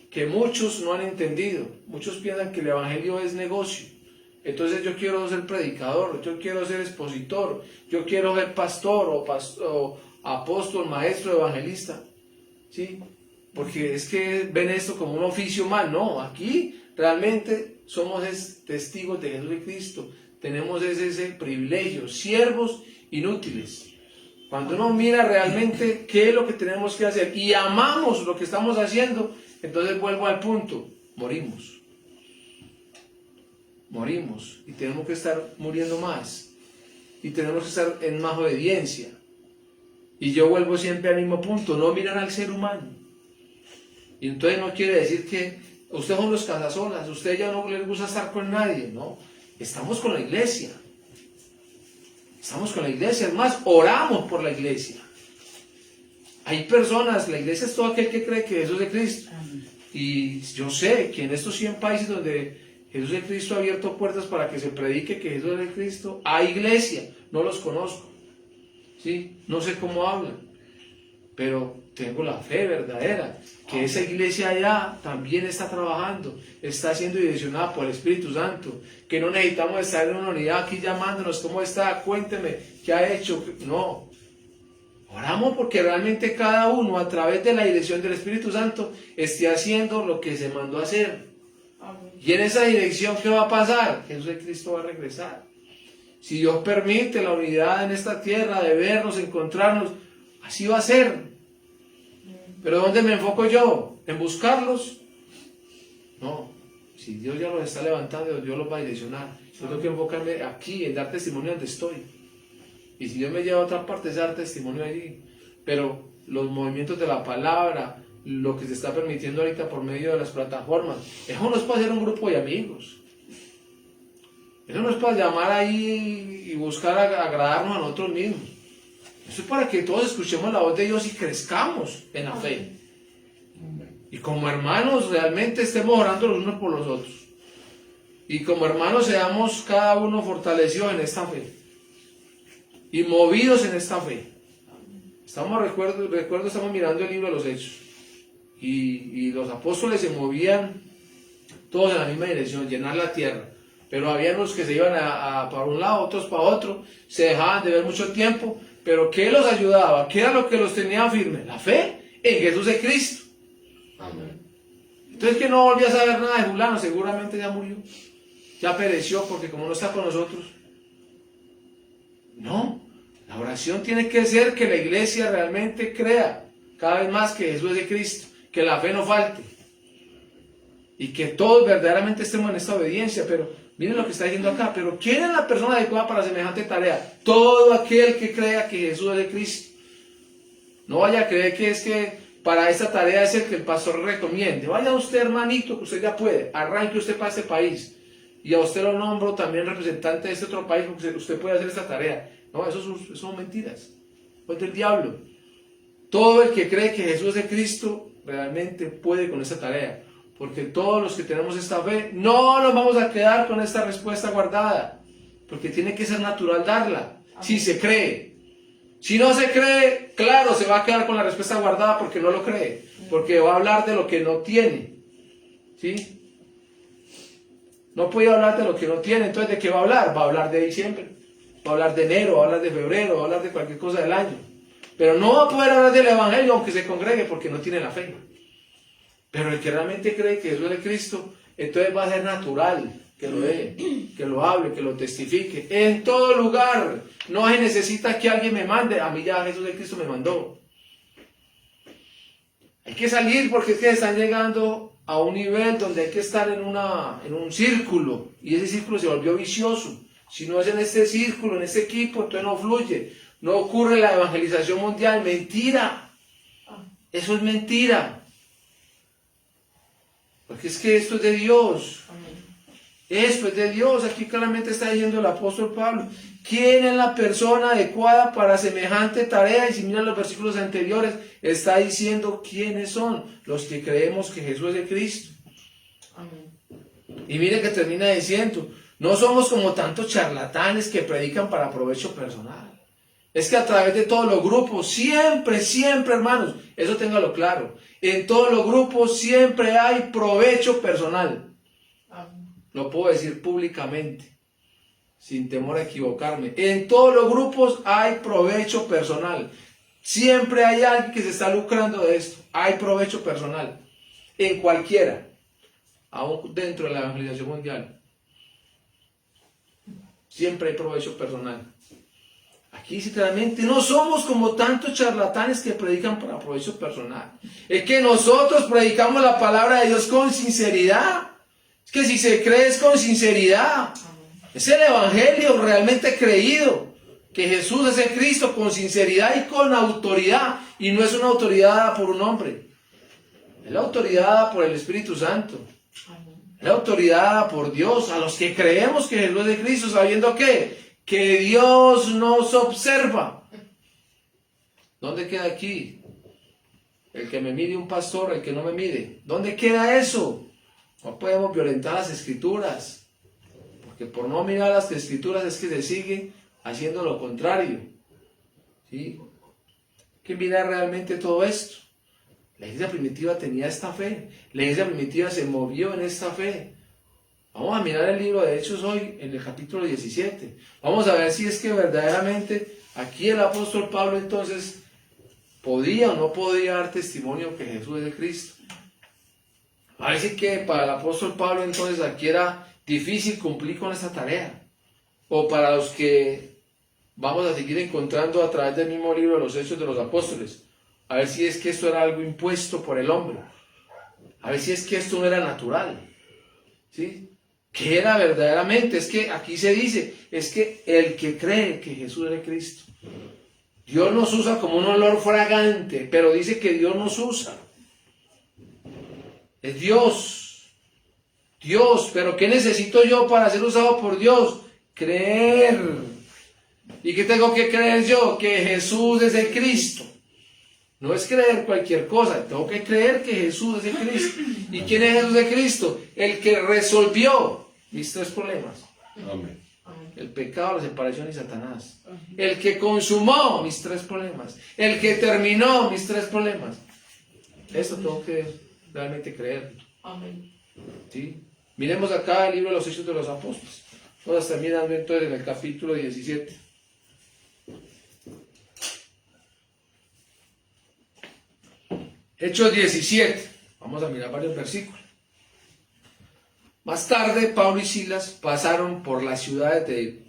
que muchos no han entendido. Muchos piensan que el evangelio es negocio. Entonces yo quiero ser predicador, yo quiero ser expositor, yo quiero ser pastor o apóstol, maestro, evangelista. ¿Sí? Porque es que ven esto como un oficio mal. No, aquí realmente somos testigos de Jesús y Cristo. Tenemos ese privilegio, siervos inútiles. Cuando uno mira realmente qué es lo que tenemos que hacer y amamos lo que estamos haciendo, entonces vuelvo al punto, morimos. Morimos y tenemos que estar muriendo más. Y tenemos que estar en más obediencia. Y yo vuelvo siempre al mismo punto, no mirar al ser humano. Y entonces no quiere decir que ustedes son los casasolas, a ustedes ya no les gusta estar con nadie, no. Estamos con la iglesia. Estamos con la iglesia, es más, oramos por la iglesia. Hay personas, la iglesia es todo aquel que cree que Jesús es Cristo. Y yo sé que en estos 100 países donde Jesús es Cristo ha abierto puertas para que se predique que Jesús es Cristo, hay iglesia, no los conozco. ¿Sí? No sé cómo hablan, pero tengo la fe verdadera, que esa iglesia allá también está trabajando, está siendo direccionada por el Espíritu Santo, que no necesitamos estar en una unidad aquí llamándonos, ¿cómo está? Cuénteme, ¿qué ha hecho? No, oramos porque realmente cada uno a través de la dirección del Espíritu Santo esté haciendo lo que se mandó a hacer. Y en esa dirección, ¿qué va a pasar? Jesús de Cristo va a regresar. Si Dios permite la unidad en esta tierra, de vernos, encontrarnos, así va a ser. ¿Pero dónde me enfoco yo? ¿En buscarlos? No. Si Dios ya los está levantando, Dios los va a direccionar. Yo tengo que enfocarme aquí, en dar testimonio donde estoy. Y si Dios me lleva a otra parte, es dar testimonio allí. Pero los movimientos de la palabra, lo que se está permitiendo ahorita por medio de las plataformas, eso no es para hacer un grupo de amigos. Eso no es para llamar ahí y buscar agradarnos a nosotros mismos. Eso es para que todos escuchemos la voz de Dios y crezcamos en la fe. Y como hermanos realmente estemos orando los unos por los otros. Y como hermanos seamos cada uno fortalecidos en esta fe. Y movidos en esta fe. Recuerdo, estamos mirando el libro de los Hechos. Y los apóstoles se movían todos en la misma dirección, llenar la tierra. Pero había unos que se iban para un lado, otros para otro, se dejaban de ver mucho tiempo, pero ¿qué los ayudaba? ¿Qué era lo que los tenía firmes? La fe en Jesús de Cristo. Amén. Entonces que no volví a saber nada de fulano, seguramente ya murió, ya pereció, porque como no está con nosotros. No, la oración tiene que ser que la iglesia realmente crea cada vez más que Jesús es de Cristo, que la fe no falte. Y que todos verdaderamente estemos en esta obediencia, pero miren lo que está diciendo acá. Pero ¿quién es la persona adecuada para semejante tarea? Todo aquel que crea que Jesús es de Cristo. No vaya a creer que es que para esta tarea es el que el pastor recomiende. Vaya usted, hermanito, que usted ya puede. Arranque usted para este país. Y a usted lo nombro también representante de este otro país, porque usted puede hacer esta tarea. No, eso son mentiras. Es del diablo. Todo el que cree que Jesús es de Cristo realmente puede con esta tarea. porque todos los que tenemos esta fe no nos vamos a quedar con esta respuesta guardada, porque tiene que ser natural darla, si se cree. Si no se cree, claro, se va a quedar con la respuesta guardada porque no lo cree, porque va a hablar de lo que no tiene, ¿sí? No puede hablar de lo que no tiene, entonces ¿de qué va a hablar? Va a hablar de diciembre, va a hablar de enero, va a hablar de febrero, va a hablar de cualquier cosa del año. Pero no va a poder hablar del evangelio aunque se congregue porque no tiene la fe. Pero el que realmente cree que Jesús es Cristo, entonces va a ser natural que lo dé, que lo hable, que lo testifique. En todo lugar, no se necesita que alguien me mande, a mí ya Jesús de Cristo me mandó. Hay que salir porque es que están llegando a un nivel donde hay que estar en un círculo, y ese círculo se volvió vicioso. Si no es en este círculo, en este equipo, entonces no fluye, no ocurre la evangelización mundial. Mentira, eso es mentira, porque es que esto es de Dios. Esto es de Dios. Aquí claramente está diciendo el apóstol Pablo, ¿quién es la persona adecuada para semejante tarea? Y si miran los versículos anteriores, está diciendo quiénes son los que creemos que Jesús es el Cristo. Amén. Y mire que termina diciendo, no somos como tantos charlatanes que predican para provecho personal. Es que a través de todos los grupos, siempre, hermanos, eso téngalo claro, en todos los grupos siempre hay provecho personal. Lo puedo decir públicamente, sin temor a equivocarme. En todos los grupos hay provecho personal. Siempre hay alguien que se está lucrando de esto. Hay provecho personal. En cualquiera. Aún dentro de la evangelización mundial. Siempre hay provecho personal. Aquí literalmente no somos como tantos charlatanes que predican para provecho personal. Es que nosotros predicamos la palabra de Dios con sinceridad. Es que si se cree es con sinceridad. Es el evangelio realmente creído. Que Jesús es el Cristo con sinceridad y con autoridad. Y no es una autoridad dada por un hombre. Es la autoridad dada por el Espíritu Santo. Es la autoridad dada por Dios. A los que creemos que Jesús es el Cristo, sabiendo que Dios nos observa. ¿Dónde queda aquí? El que me mide un pastor, el que no me mide. ¿Dónde queda eso? No podemos violentar las escrituras, porque por no mirar las escrituras es que se sigue haciendo lo contrario. ¿Sí? Hay que mirar realmente todo esto. La iglesia primitiva tenía esta fe, la iglesia primitiva se movió en esta fe. Vamos a mirar el libro de Hechos hoy, en el capítulo 17. Vamos a ver si es que verdaderamente aquí el apóstol Pablo entonces podía o no podía dar testimonio que Jesús es el Cristo. Parece que para el apóstol Pablo entonces aquí era difícil cumplir con esta tarea. O para los que vamos a seguir encontrando a través del mismo libro de los Hechos de los Apóstoles. A ver si es que esto era algo impuesto por el hombre. A ver si es que esto no era natural. ¿Sí? Que era verdaderamente. Es que aquí se dice, es que el que cree que Jesús es el Cristo. Dios nos usa como un olor fragante, pero dice que Dios nos usa. Es Dios, pero ¿qué necesito yo para ser usado por Dios? Creer. ¿Y qué tengo que creer yo? Que Jesús es el Cristo. No es creer cualquier cosa, tengo que creer que Jesús es el Cristo. ¿Y quién es Jesús el Cristo? El que resolvió mis tres problemas. Amén. El pecado, la separación y Satanás. El que consumó mis tres problemas. El que terminó mis tres problemas. Esto tengo que realmente creer. Amén. ¿Sí? Miremos acá el libro de los Hechos de los Apóstoles. Vamos a estar mirando entonces en el capítulo 17. Hechos 17. Vamos a mirar varios versículos. Más tarde, Pablo y Silas pasaron por las ciudades de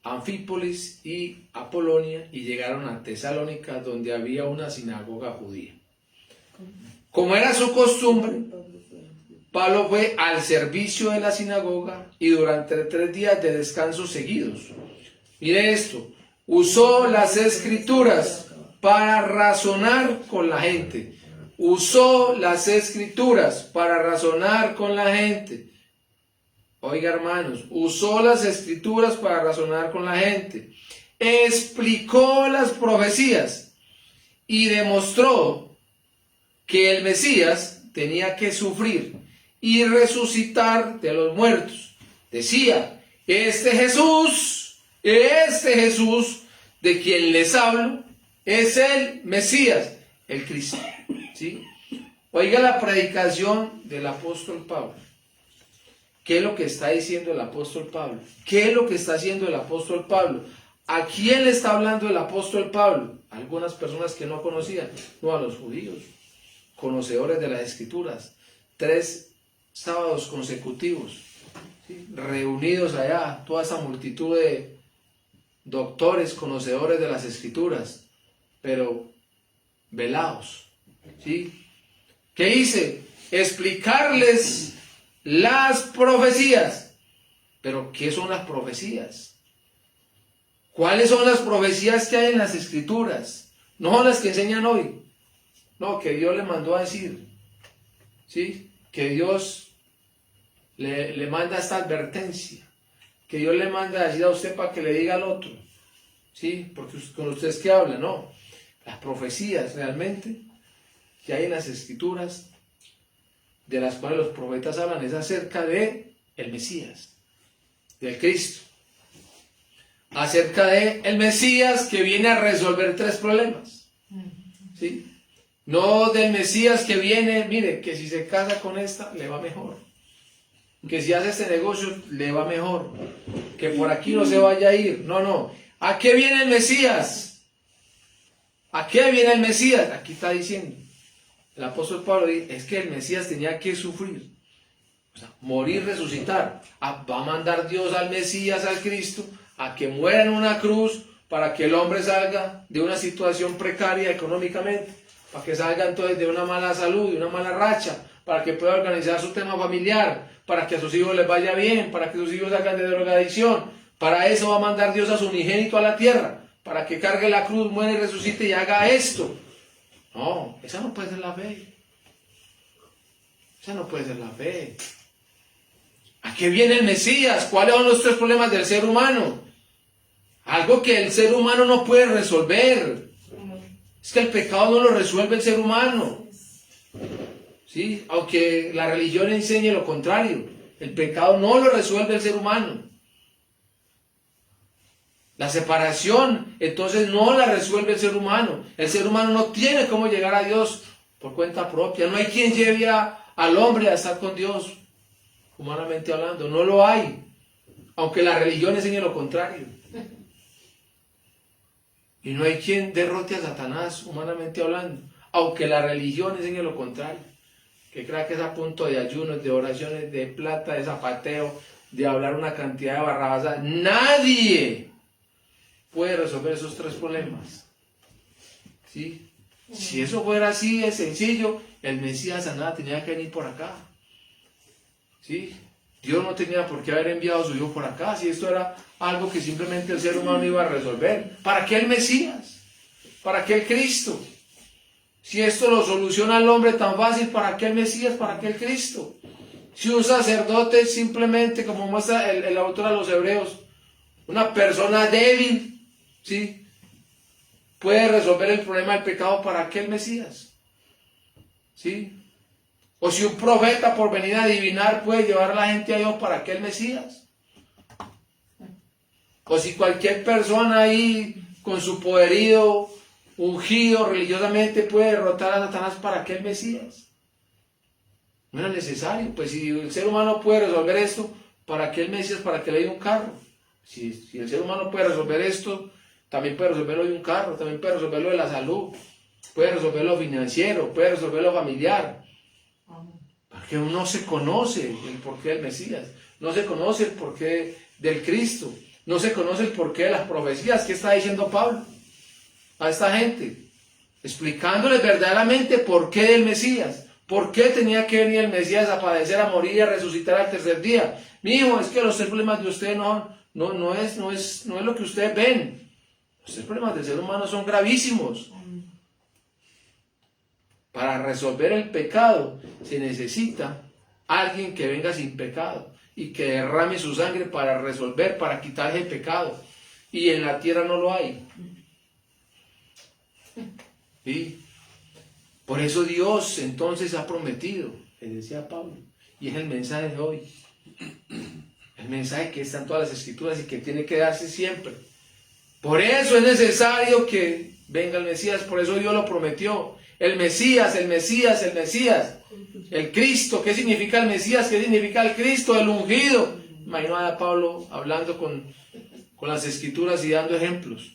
Anfípolis y Apolonia y llegaron a Tesalónica, donde había una sinagoga judía. Como era su costumbre, Pablo fue al servicio de la sinagoga y durante 3 días de descanso seguidos. Mire esto, usó las escrituras para razonar con la gente. Usó las escrituras para razonar con la gente. Oiga, hermanos, usó las escrituras para razonar con la gente. Explicó las profecías y demostró que el Mesías tenía que sufrir y resucitar de los muertos. Decía, este Jesús de quien les hablo, es el Mesías, el Cristo. ¿Sí? Oiga la predicación del apóstol Pablo. ¿Qué es lo que está diciendo el apóstol Pablo? ¿Qué es lo que está haciendo el apóstol Pablo? ¿A quién le está hablando el apóstol Pablo? A algunas personas que no conocían, no, a los judíos, conocedores de las Escrituras. 3 sábados consecutivos, ¿sí? Reunidos allá, toda esa multitud de doctores, conocedores de las Escrituras, pero velados, ¿sí? ¿Qué hice? Explicarles las profecías. ¿Pero qué son las profecías? ¿Cuáles son las profecías que hay en las Escrituras? No son las que enseñan hoy. No, que Dios le mandó a decir. ¿Sí? Que Dios le manda esta advertencia. Que Dios le manda a decir a usted para que le diga al otro. ¿Sí? Porque con ustedes que habla, no. Las profecías realmente que hay en las Escrituras, de las cuales los profetas hablan, es acerca de el Mesías, del Cristo. Acerca de el Mesías que viene a resolver 3 problemas. ¿Sí? No del Mesías que viene, mire, que si se casa con esta, le va mejor. Que si hace este negocio, le va mejor. Que por aquí no se vaya a ir. No, no. ¿A qué viene el Mesías? ¿A qué viene el Mesías? Aquí está diciendo. El apóstol Pablo dice, es que el Mesías tenía que sufrir. O sea, morir, resucitar. Va a mandar Dios al Mesías, al Cristo, a que muera en una cruz para que el hombre salga de una situación precaria económicamente, para que salga entonces de una mala salud, de una mala racha, para que pueda organizar su tema familiar, para que a sus hijos les vaya bien, para que sus hijos salgan de drogadicción. Para eso va a mandar Dios a su unigénito a la tierra, para que cargue la cruz, muera y resucite y haga esto. No, esa no puede ser la fe. Esa no puede ser la fe. ¿A qué viene el Mesías? ¿Cuáles son los 3 problemas del ser humano? Algo que el ser humano no puede resolver. Es que el pecado no lo resuelve el ser humano. ¿Sí? Aunque la religión enseñe lo contrario. El pecado no lo resuelve el ser humano. La separación, entonces, no la resuelve el ser humano. El ser humano no tiene cómo llegar a Dios por cuenta propia. No hay quien lleve al hombre a estar con Dios, humanamente hablando. No lo hay. Aunque la religión enseñe lo contrario. Y no hay quien derrote a Satanás, humanamente hablando. Aunque la religión enseñe lo contrario. Que crea que es a punto de ayunos, de oraciones, de plata, de zapateo, de hablar una cantidad de barrabasadas. Nadie puede resolver esos 3 problemas. ¿Sí? Si eso fuera así de sencillo, el Mesías nada tenía que venir por acá. ¿Sí? Dios no tenía por qué haber enviado a su Hijo por acá, si esto era algo que simplemente el ser humano iba a resolver. ¿Para qué el Mesías? ¿Para qué el Cristo? Si esto lo soluciona el hombre tan fácil, ¿para qué el Mesías? ¿Para qué el Cristo? Si un sacerdote simplemente, como muestra el autor a los Hebreos, una persona débil, ¿sí?, puede resolver el problema del pecado, ¿para qué el Mesías? ¿Sí? O si un profeta por venir a adivinar puede llevar a la gente a Dios, ¿para qué el Mesías? O si cualquier persona ahí con su poderío ungido religiosamente puede derrotar a Satanás, ¿para qué el Mesías? No era necesario. Pues si el ser humano puede resolver esto, ¿para qué el Mesías? ¿Para qué le dio un carro? Si el ser humano puede resolver esto, también puede resolverlo de un carro, también puede resolverlo de la salud, puede resolverlo financiero, puede resolverlo familiar. Porque uno no se conoce el porqué del Mesías, no se conoce el porqué del Cristo, no se conoce el porqué de las profecías. ¿Qué está diciendo Pablo a esta gente? Explicándoles verdaderamente por qué del Mesías, por qué tenía que venir el Mesías a padecer, a morir y a resucitar al tercer día. Mi hijo, es que los 3 problemas de ustedes no es lo que ustedes ven. Los 3 problemas del ser humano son gravísimos. Para resolver el pecado se necesita alguien que venga sin pecado y que derrame su sangre para resolver, para quitar el pecado. Y en la tierra no lo hay. ¿Sí? Por eso Dios entonces ha prometido, le decía Pablo, Y es el mensaje de hoy. El mensaje que está en todas las escrituras y que tiene que darse siempre. Por eso es necesario que venga el Mesías, por eso Dios lo prometió. El Mesías, el Mesías, el Mesías. El Cristo, ¿qué significa el Mesías? ¿Qué significa el Cristo? El ungido. Imagino a Pablo hablando con las escrituras y dando ejemplos.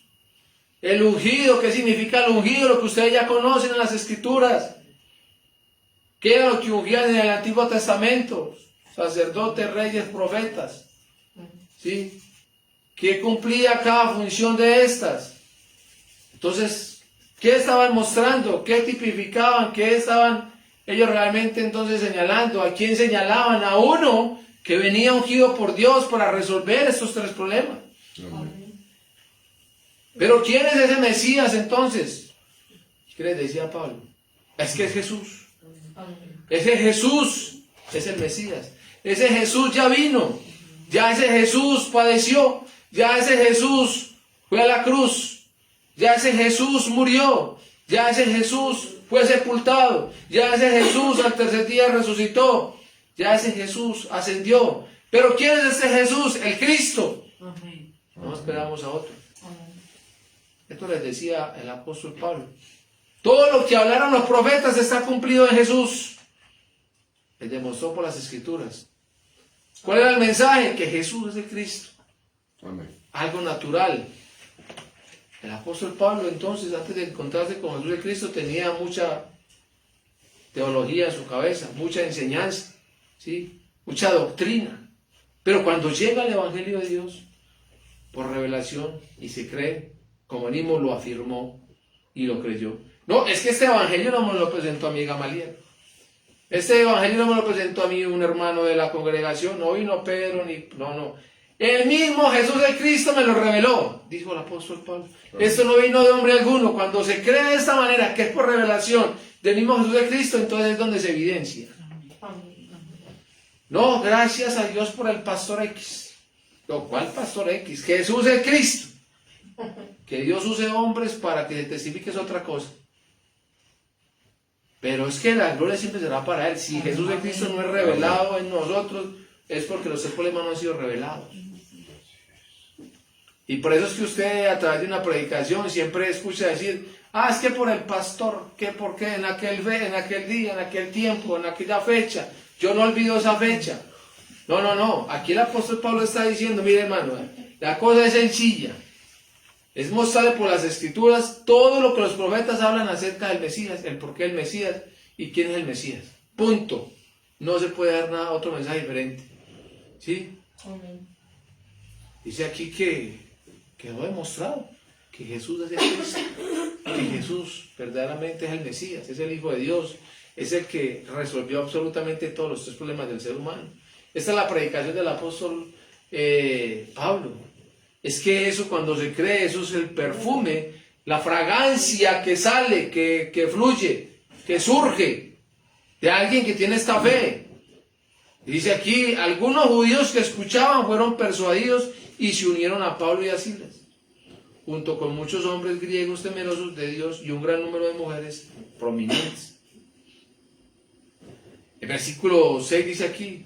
El ungido, ¿qué significa el ungido? Lo que ustedes ya conocen en las escrituras. ¿Qué era lo que ungían en el Antiguo Testamento? Sacerdotes, reyes, profetas. ¿Sí? ¿Qué cumplía cada función de estas? Entonces, ¿qué estaban mostrando? ¿Qué tipificaban? ¿Qué estaban ellos realmente entonces señalando? ¿A quién señalaban? A uno que venía ungido por Dios para resolver estos tres problemas. Amén. Pero ¿quién es ese Mesías entonces? ¿Qué les decía Pablo? Es que es Jesús. Ese Jesús es el Mesías. Ese Jesús ya vino. Ya ese Jesús padeció. Ya ese Jesús fue a la cruz. Ya ese Jesús murió. Ya ese Jesús fue sepultado. Ya ese Jesús al tercer día resucitó. Ya ese Jesús ascendió. Pero ¿quién es este Jesús? El Cristo. No esperamos a otro. Esto les decía el apóstol Pablo. Todo lo que hablaron los profetas está cumplido en Jesús. Les demostró por las escrituras. ¿Cuál era el mensaje? Que Jesús es el Cristo. Amén. Algo natural. El apóstol Pablo entonces, antes de encontrarse con Jesús el Cristo, tenía mucha teología en su cabeza, mucha enseñanza, ¿sí? Mucha doctrina. Pero cuando llega el Evangelio de Dios, por revelación, y se cree, como él mismo lo afirmó y lo creyó. No, es que este Evangelio no me lo presentó a mí Gamaliel. Este Evangelio no me lo presentó a mí un hermano de la congregación, no vino Pedro, no. El mismo Jesús de Cristo me lo reveló, dijo el apóstol Pablo. Esto no vino de hombre alguno. Cuando se cree de esta manera, que es por revelación del mismo Jesús de Cristo, entonces es donde se evidencia. No, gracias a Dios por el pastor X. ¿Cuál pastor X? Jesús es Cristo. Que Dios use hombres para que se testifique es otra cosa. Pero es que la gloria siempre será para Él. Si Jesús de Cristo no es revelado en nosotros, es porque los tres problemas no han sido revelados. Y por eso es que usted a través de una predicación siempre escucha decir, es que por el pastor, que por qué en aquel día, en aquel tiempo, en aquella fecha, yo no olvido esa fecha. No, aquí el apóstol Pablo está diciendo, mire hermano, la cosa es sencilla, es mostrarle por las escrituras todo lo que los profetas hablan acerca del Mesías, el porqué del Mesías y quién es el Mesías, punto. No se puede dar nada, otro mensaje diferente, ¿sí? Amén. Dice aquí que quedó demostrado que Jesús es el Cristo, que Jesús verdaderamente es el Mesías, es el Hijo de Dios, es el que resolvió absolutamente todos los tres problemas del ser humano. Esta es la predicación del apóstol Pablo. Es que eso, cuando se cree, eso es el perfume, la fragancia que sale, que fluye, que surge de alguien que tiene esta fe. Dice aquí, algunos judíos que escuchaban fueron persuadidos y se unieron a Pablo y a Silas, junto con muchos hombres griegos temerosos de Dios y un gran número de mujeres prominentes. El versículo 6 dice aquí,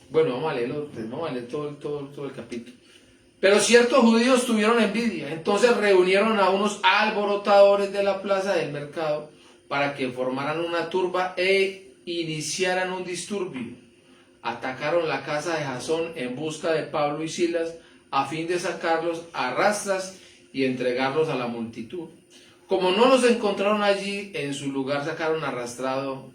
bueno, vamos a leer todo el capítulo. Pero ciertos judíos tuvieron envidia, entonces reunieron a unos alborotadores de la plaza del mercado para que formaran una turba e iniciaran un disturbio. Atacaron la casa de Jasón en busca de Pablo y Silas a fin de sacarlos a rastras y entregarlos a la multitud. Como no los encontraron allí, en su lugar sacaron arrastrando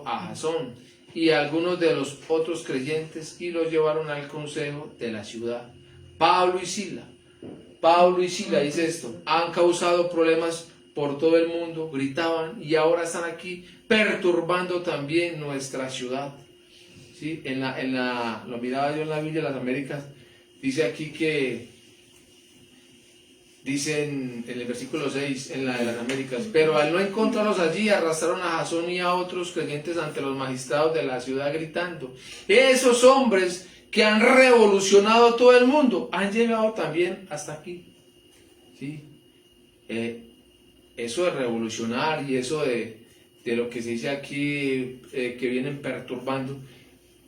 a Jasón y a algunos de los otros creyentes y los llevaron al consejo de la ciudad. Pablo y Sila, dice esto, han causado problemas por todo el mundo, gritaban, y ahora están aquí perturbando también nuestra ciudad. ¿Sí? Lo miraba yo en la Biblia de las Américas, dice aquí que, dice en el versículo 6, en la de las Américas, pero al no encontrarlos allí, arrastraron a Jasón y a otros creyentes ante los magistrados de la ciudad gritando, esos hombres que han revolucionado todo el mundo, han llegado también hasta aquí. ¿Sí? Eso de revolucionar y eso de de lo que se dice aquí, que vienen perturbando.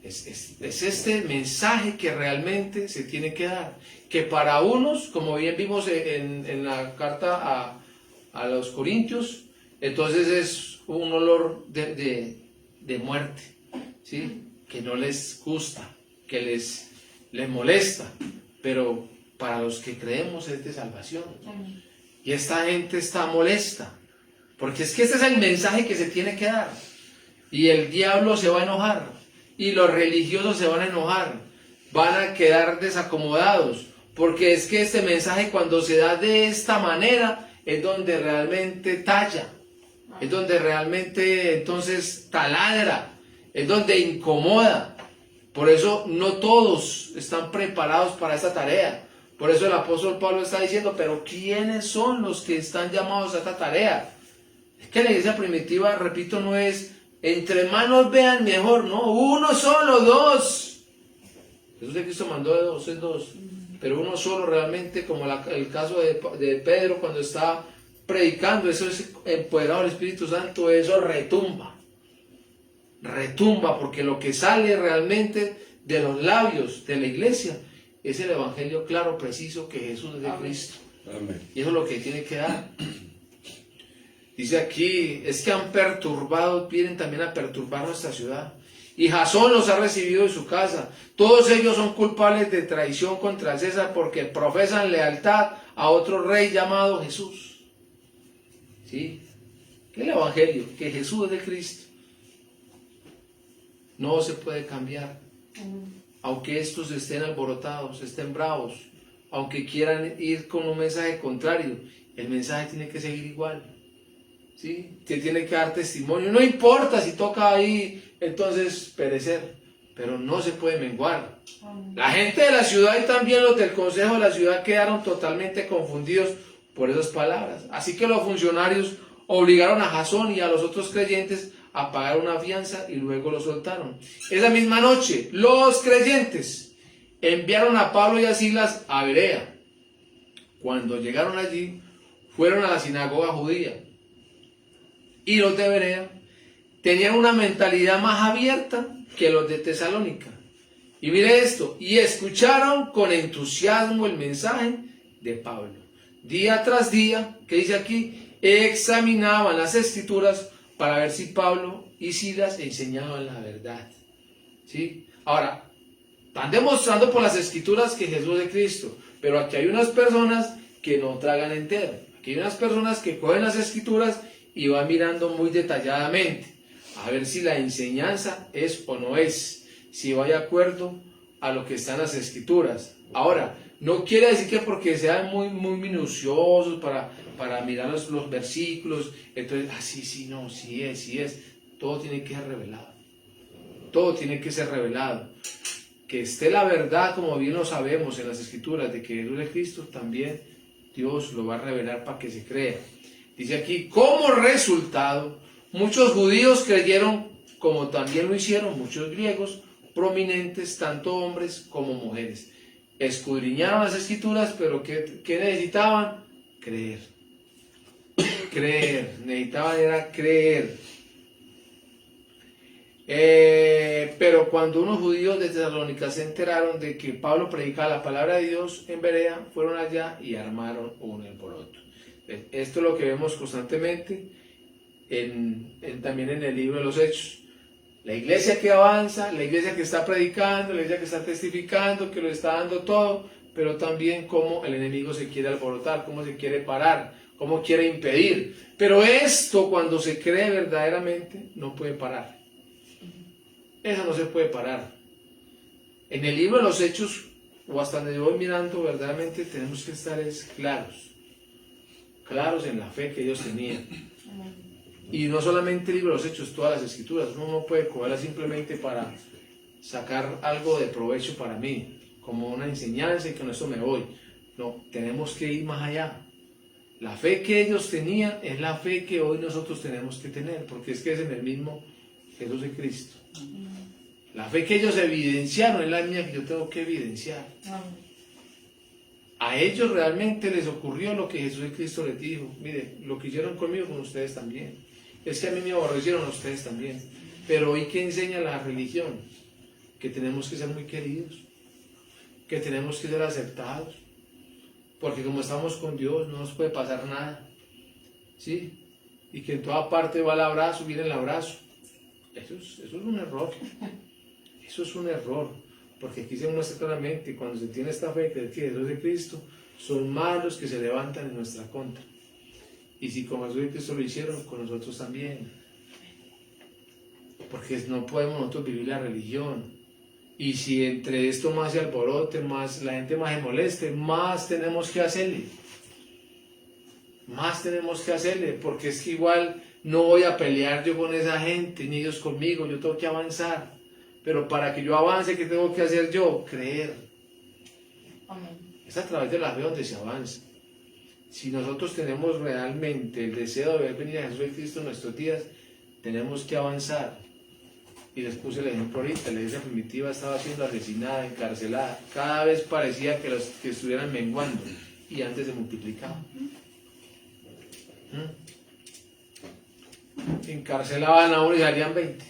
Es este mensaje que realmente se tiene que dar, que para unos, como bien vimos en la carta a los Corintios, entonces es un olor de muerte, ¿sí? Que no les gusta, que les molesta, pero para los que creemos es de salvación. Y esta gente está molesta, porque es que este es el mensaje que se tiene que dar, y el diablo se va a enojar, y los religiosos se van a enojar, van a quedar desacomodados, porque es que este mensaje, cuando se da de esta manera, es donde realmente talla, es donde realmente entonces taladra, es donde incomoda. Por eso no todos están preparados para esta tarea. Por eso el apóstol Pablo está diciendo, pero ¿quiénes son los que están llamados a esta tarea? Es que la iglesia primitiva, repito, no es entre manos vean mejor, no, uno solo, dos. Jesús de Cristo mandó de dos en dos, pero uno solo realmente, como el caso de Pedro cuando está predicando, eso es empoderado del Espíritu Santo, eso retumba, porque lo que sale realmente de los labios de la iglesia es el evangelio claro, preciso, que Jesús es de Cristo. Amén. Y eso es lo que tiene que dar. Dice aquí, es que han perturbado, vienen también a perturbar nuestra ciudad. Y Jasón los ha recibido en su casa. Todos ellos son culpables de traición contra César porque profesan lealtad a otro rey llamado Jesús. ¿Sí? ¿Qué es el evangelio? Que Jesús es de Cristo. No se puede cambiar. Aunque estos estén alborotados, estén bravos, aunque quieran ir con un mensaje contrario, el mensaje tiene que seguir igual. ¿Sí? Que tiene que dar testimonio, no importa si toca ahí entonces perecer, pero no se puede menguar. La gente de la ciudad y también los del consejo de la ciudad quedaron totalmente confundidos por esas palabras, así que los funcionarios obligaron a Jasón y a los otros creyentes a pagar una fianza y luego lo soltaron. Esa misma noche los creyentes enviaron a Pablo y a Silas a Berea. Cuando llegaron allí fueron a la sinagoga judía. Y los de Berea tenían una mentalidad más abierta que los de Tesalónica. Y mire esto, y escucharon con entusiasmo el mensaje de Pablo. Día tras día, ¿qué dice aquí? Examinaban las escrituras para ver si Pablo y Silas enseñaban la verdad. ¿Sí? Ahora, están demostrando por las escrituras que Jesús es Cristo, pero aquí hay unas personas que no tragan entero. Aquí hay unas personas que cogen las escrituras y va mirando muy detalladamente a ver si la enseñanza es o no es, si va de acuerdo a lo que están las escrituras. Ahora, no quiere decir que porque sean muy minuciosos para mirar los versículos, entonces, sí es, todo tiene que ser revelado. Todo tiene que ser revelado. Que esté la verdad, como bien lo sabemos en las escrituras, de que Jesús es Cristo, también Dios lo va a revelar para que se crea. Dice aquí, como resultado, muchos judíos creyeron, como también lo hicieron muchos griegos prominentes, tanto hombres como mujeres. Escudriñaron las escrituras, pero ¿qué necesitaban? Creer. Necesitaban era creer. Pero cuando unos judíos de Tesalónica se enteraron de que Pablo predicaba la palabra de Dios en Berea, fueron allá y armaron un alboroto. Esto es lo que vemos constantemente también en el libro de los Hechos. La iglesia que avanza, la iglesia que está predicando, la iglesia que está testificando, que lo está dando todo, pero también cómo el enemigo se quiere alborotar, cómo se quiere parar, cómo quiere impedir. Pero esto, cuando se cree verdaderamente, no puede parar. Eso no se puede parar. En el libro de los Hechos, o hasta donde yo voy mirando, verdaderamente tenemos que estar claros en la fe que ellos tenían. Y no solamente el libro de los Hechos, todas las escrituras. Uno no puede cogerlas simplemente para sacar algo de provecho para mí, como una enseñanza y con eso me voy. No, tenemos que ir más allá. La fe que ellos tenían es la fe que hoy nosotros tenemos que tener, porque es que es en el mismo Jesús de Cristo. La fe que ellos evidenciaron es la mía que yo tengo que evidenciar. A ellos realmente les ocurrió lo que Jesús de Cristo les dijo. Mire, lo que hicieron conmigo, con ustedes también. es que a mí me aborrecieron, a ustedes también. Pero hoy, ¿qué enseña la religión? Que tenemos que ser muy queridos, que tenemos que ser aceptados, porque como estamos con Dios no nos puede pasar nada, ¿sí? Y que en toda parte va el abrazo, viene el abrazo. Eso es un error. Eso es un error, porque aquí se muestra claramente, cuando se tiene esta fe que Jesús de Cristo, son más los que se levantan en nuestra contra. Y si con Jesús de Cristo lo hicieron, con nosotros también. Porque no podemos nosotros vivir la religión. Y si entre esto más se alborote, más la gente más se moleste, más tenemos que hacerle. Más tenemos que hacerle, porque es que igual no voy a pelear yo con esa gente, ni ellos conmigo, yo tengo que avanzar. Pero para que yo avance, ¿qué tengo que hacer yo? Creer. Amén. Es a través de la fe donde se avanza. Si nosotros tenemos realmente el deseo de ver venir a Jesús de Cristo en nuestros días, tenemos que avanzar. Y les puse el ejemplo ahorita, la iglesia primitiva estaba siendo asesinada, encarcelada. Cada vez parecía que los que estuvieran menguando y antes se multiplicaban. Encarcelaban a uno y salían 20.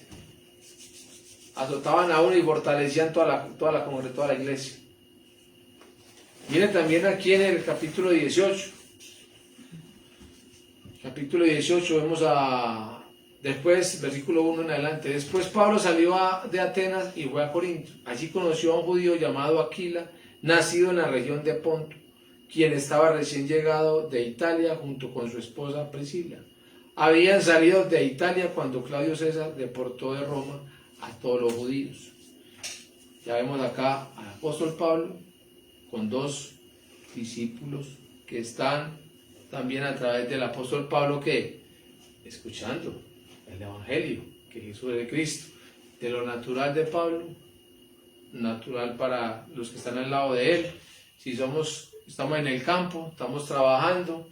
Azotaban a uno y fortalecían toda la iglesia. Viene también aquí en el capítulo 18. Capítulo 18 vemos después, versículo 1 en adelante. Después Pablo salió de Atenas y fue a Corinto. Allí conoció a un judío llamado Aquila, nacido en la región de Ponto, quien estaba recién llegado de Italia junto con su esposa Priscila. Habían salido de Italia cuando Claudio César deportó de Roma a todos los judíos. Ya vemos acá al apóstol Pablo con dos discípulos que están también a través del apóstol Pablo que escuchando el evangelio, que Jesús es de Cristo, de lo natural de Pablo, natural para los que están al lado de él. Si estamos en el campo, estamos trabajando,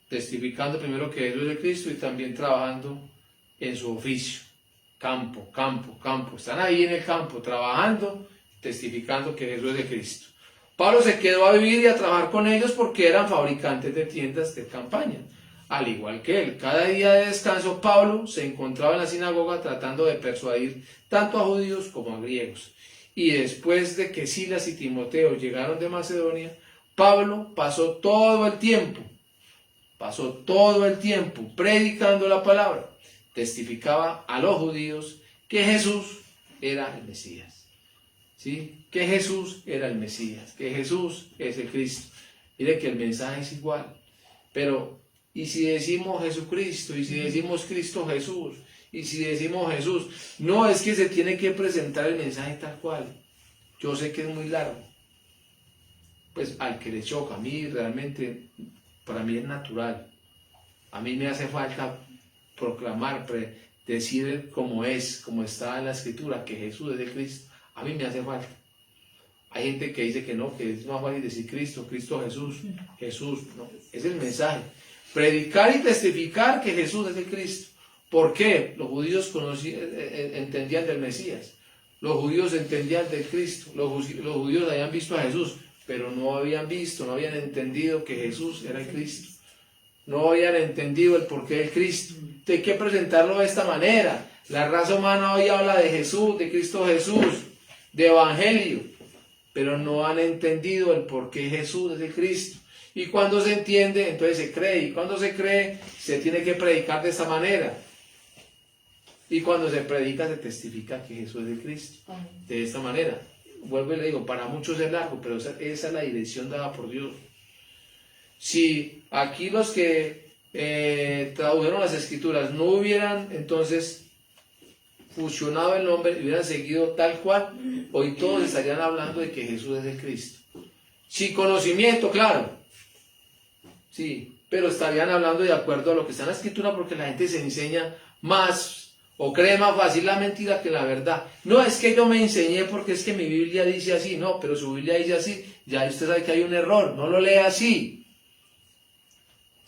testificando primero que Jesús es de Cristo y también trabajando en su oficio. Campo. Están ahí en el campo, trabajando, testificando que Jesús es de Cristo. Pablo se quedó a vivir y a trabajar con ellos porque eran fabricantes de tiendas de campaña, al igual que él. Cada día de descanso, Pablo se encontraba en la sinagoga tratando de persuadir tanto a judíos como a griegos. Y después de que Silas y Timoteo llegaron de Macedonia, Pablo pasó todo el tiempo predicando la palabra. Testificaba a los judíos que Jesús era el Mesías. ¿Sí? Que Jesús era el Mesías, que Jesús es el Cristo. Mire que el mensaje es igual. Pero, ¿y si decimos Jesucristo? ¿Y si decimos Cristo Jesús? ¿Y si decimos Jesús? No, es que se tiene que presentar el mensaje tal cual. Yo sé que es muy largo. Pues al que le choca, a mí realmente, para mí es natural. A mí me hace falta proclamar, decir como está en la Escritura, que Jesús es el Cristo. A mí me hace falta. Hay gente que dice que no, que es más fácil decir Cristo, Jesús, no, es el mensaje. Predicar y testificar que Jesús es el Cristo. ¿Por qué? Los judíos entendían del Mesías, los judíos entendían del Cristo, los judíos habían visto a Jesús, pero no habían entendido que Jesús era el Cristo. No habían entendido el porqué del Cristo. Hay que presentarlo de esta manera. La raza humana hoy habla de Jesús, de Cristo Jesús, de Evangelio, pero no han entendido el porqué Jesús es el Cristo. Y cuando se entiende, entonces se cree. Y cuando se cree, se tiene que predicar de esta manera. Y cuando se predica, se testifica que Jesús es el Cristo. De esta manera. Vuelvo y le digo, para muchos es largo, pero esa es la dirección dada por Dios. Si aquí los que tradujeron las Escrituras no hubieran entonces fusionado el nombre y hubieran seguido tal cual, hoy todos estarían hablando de que Jesús es el Cristo. Sin conocimiento, claro. Sí, pero estarían hablando de acuerdo a lo que está en la Escritura, porque la gente se enseña más o cree más fácil la mentira que la verdad. No es que yo me enseñé porque es que mi Biblia dice así, no, pero su Biblia dice así, ya usted sabe que hay un error, no lo lea así.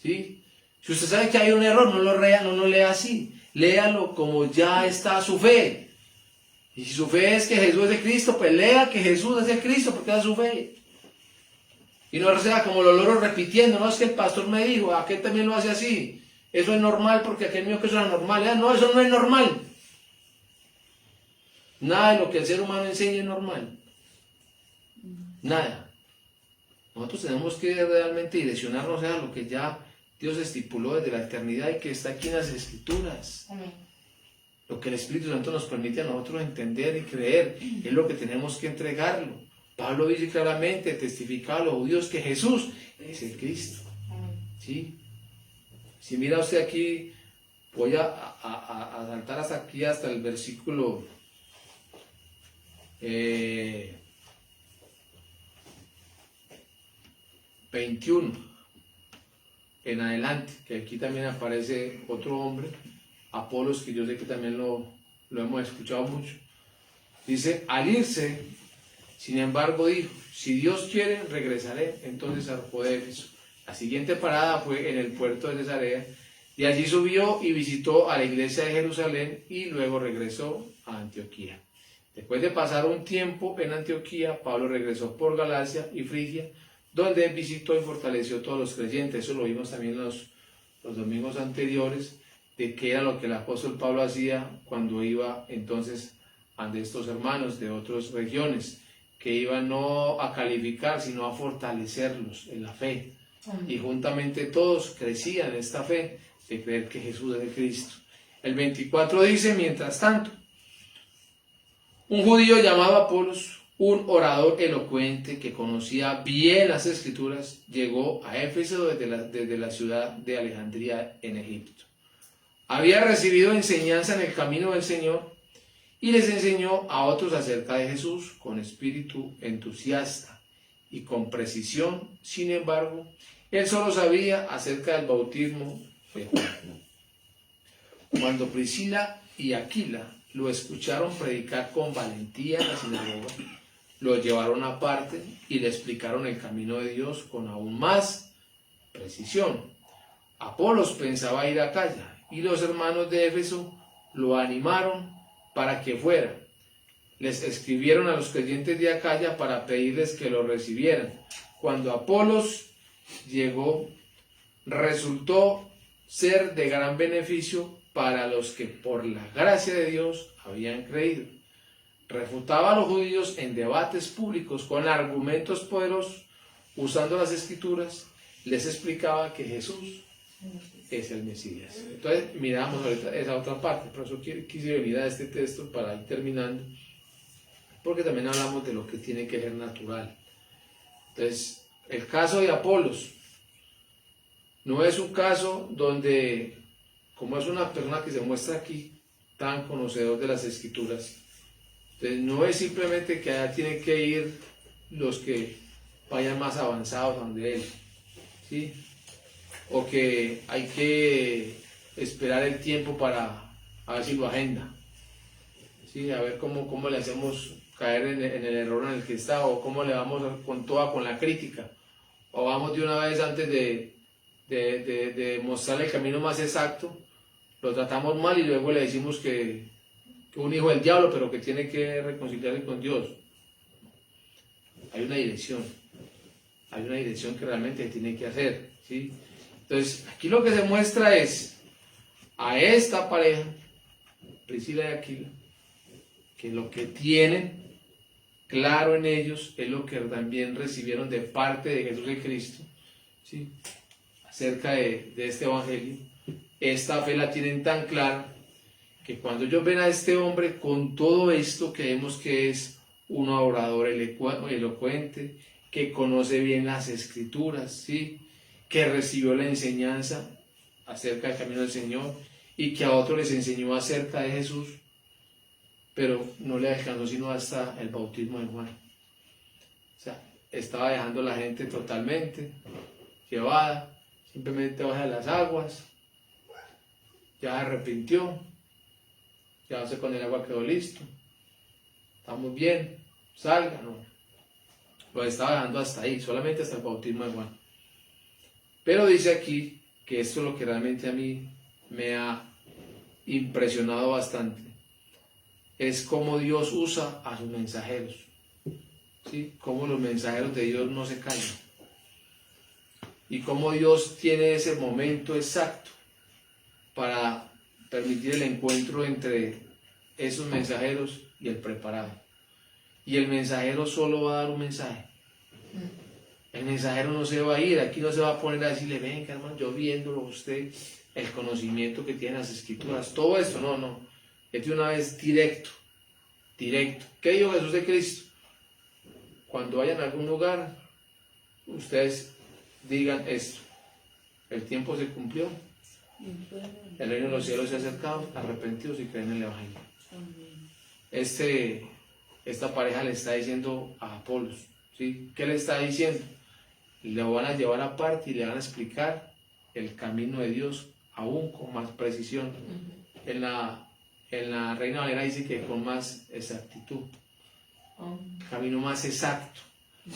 ¿Sí? Si usted sabe que hay un error, no lo lea así. Léalo como ya está su fe. Y si su fe es que Jesús es el Cristo, pues lea que Jesús es el Cristo, porque es su fe. Y no sea como los loros repitiendo, no es que el pastor me dijo, aquel también lo hace así. eso es normal porque aquel mío que eso era normal. No, eso no es normal. Nada de lo que el ser humano enseña es normal. Nada. Nosotros tenemos que realmente direccionarnos a lo que ya Dios estipuló desde la eternidad y que está aquí en las Escrituras. Amén. Lo que el Espíritu Santo nos permite a nosotros entender y creer es lo que tenemos que entregarlo. Pablo dice claramente, testifica a los judíos que Jesús es el Cristo. ¿Sí? Si mira usted aquí, voy a saltar hasta aquí, hasta el versículo 21 en adelante, que aquí también aparece otro hombre, Apolos, que yo sé que también lo hemos escuchado mucho. Dice, al irse, sin embargo, dijo, si Dios quiere, regresaré entonces al poder de Éfeso. La siguiente parada fue en el puerto de Cesarea, y allí subió y visitó a la iglesia de Jerusalén y luego regresó a Antioquía. Después de pasar un tiempo en Antioquía, Pablo regresó por Galacia y Frigia, donde visitó y fortaleció a todos los creyentes. Eso lo vimos también los domingos anteriores, de qué era lo que el apóstol Pablo hacía cuando iba entonces ante estos hermanos de otras regiones, que iban no a calificar, sino a fortalecerlos en la fe. Y juntamente todos crecían en esta fe de creer que Jesús es el Cristo. El 24 dice, mientras tanto, un judío llamado Apolos, un orador elocuente que conocía bien las Escrituras, llegó a Éfeso desde la ciudad de Alejandría en Egipto. Había recibido enseñanza en el camino del Señor y les enseñó a otros acerca de Jesús con espíritu entusiasta y con precisión. Sin embargo, él solo sabía acerca del bautismo de Juan. Cuando Priscila y Aquila lo escucharon predicar con valentía en la sinagoga, lo llevaron aparte y le explicaron el camino de Dios con aún más precisión. Apolos pensaba ir a Acaya y los hermanos de Éfeso lo animaron para que fuera. Les escribieron a los creyentes de Acaya para pedirles que lo recibieran. Cuando Apolos llegó, resultó ser de gran beneficio para los que por la gracia de Dios habían creído. Refutaba a los judíos en debates públicos con argumentos poderosos, usando las Escrituras, les explicaba que Jesús es el Mesías. Entonces miramos ahorita esa otra parte, por eso quise venir a este texto para ir terminando, porque también hablamos de lo que tiene que ser natural. Entonces, el caso de Apolos no es un caso donde, como es una persona que se muestra aquí, tan conocedor de las Escrituras, entonces no es simplemente que allá tienen que ir los que vayan más avanzados donde él, ¿sí? O que hay que esperar el tiempo para a ver si lo agenda, ¿sí? A ver cómo le hacemos caer en el error en el que está, o cómo le vamos con la crítica, o vamos de una vez antes de mostrarle el camino más exacto, lo tratamos mal y luego le decimos que un hijo del diablo, pero que tiene que reconciliarse con Dios. Hay una dirección que realmente tiene que hacer, ¿sí? Entonces, aquí lo que se muestra es a esta pareja, Priscila y Aquila, que lo que tienen claro en ellos es lo que también recibieron de parte de Jesús y Cristo, ¿sí? Acerca de este evangelio. Esta fe la tienen tan clara que cuando ellos ven a este hombre con todo esto, que vemos que es un orador elocuente, que conoce bien las Escrituras, ¿sí? Que recibió la enseñanza acerca del camino del Señor y que a otros les enseñó acerca de Jesús, pero no le alcanzó sino hasta el bautismo de Juan. O sea, estaba dejando a la gente totalmente llevada, simplemente baja las aguas, ya se arrepintió, ya se con el agua quedó listo, estamos bien, salga, no. Lo estaba dejando hasta ahí, solamente hasta el bautismo de Juan. Pero dice aquí que esto es lo que realmente a mí me ha impresionado bastante, es cómo Dios usa a sus mensajeros, ¿sí? Cómo los mensajeros de Dios no se callan y cómo Dios tiene ese momento exacto para permitir el encuentro entre esos mensajeros y el preparado. Y el mensajero solo va a dar un mensaje. El mensajero no se va a ir, aquí no se va a poner a decirle, venga hermano, yo viéndolo a usted, el conocimiento que tiene las escrituras, todo esto, no. Es de una vez directo. ¿Qué dijo Jesús de Cristo? Cuando vayan a algún lugar, ustedes digan esto: el tiempo se cumplió, el reino de los cielos se ha acercado, arrepentidos y creen en el Evangelio. Esta pareja le está diciendo a Apolos, ¿sí? ¿Qué le está diciendo? Le van a llevar aparte y le van a explicar el camino de Dios aún con más precisión. En la Reina Valera dice que con más exactitud, camino más exacto.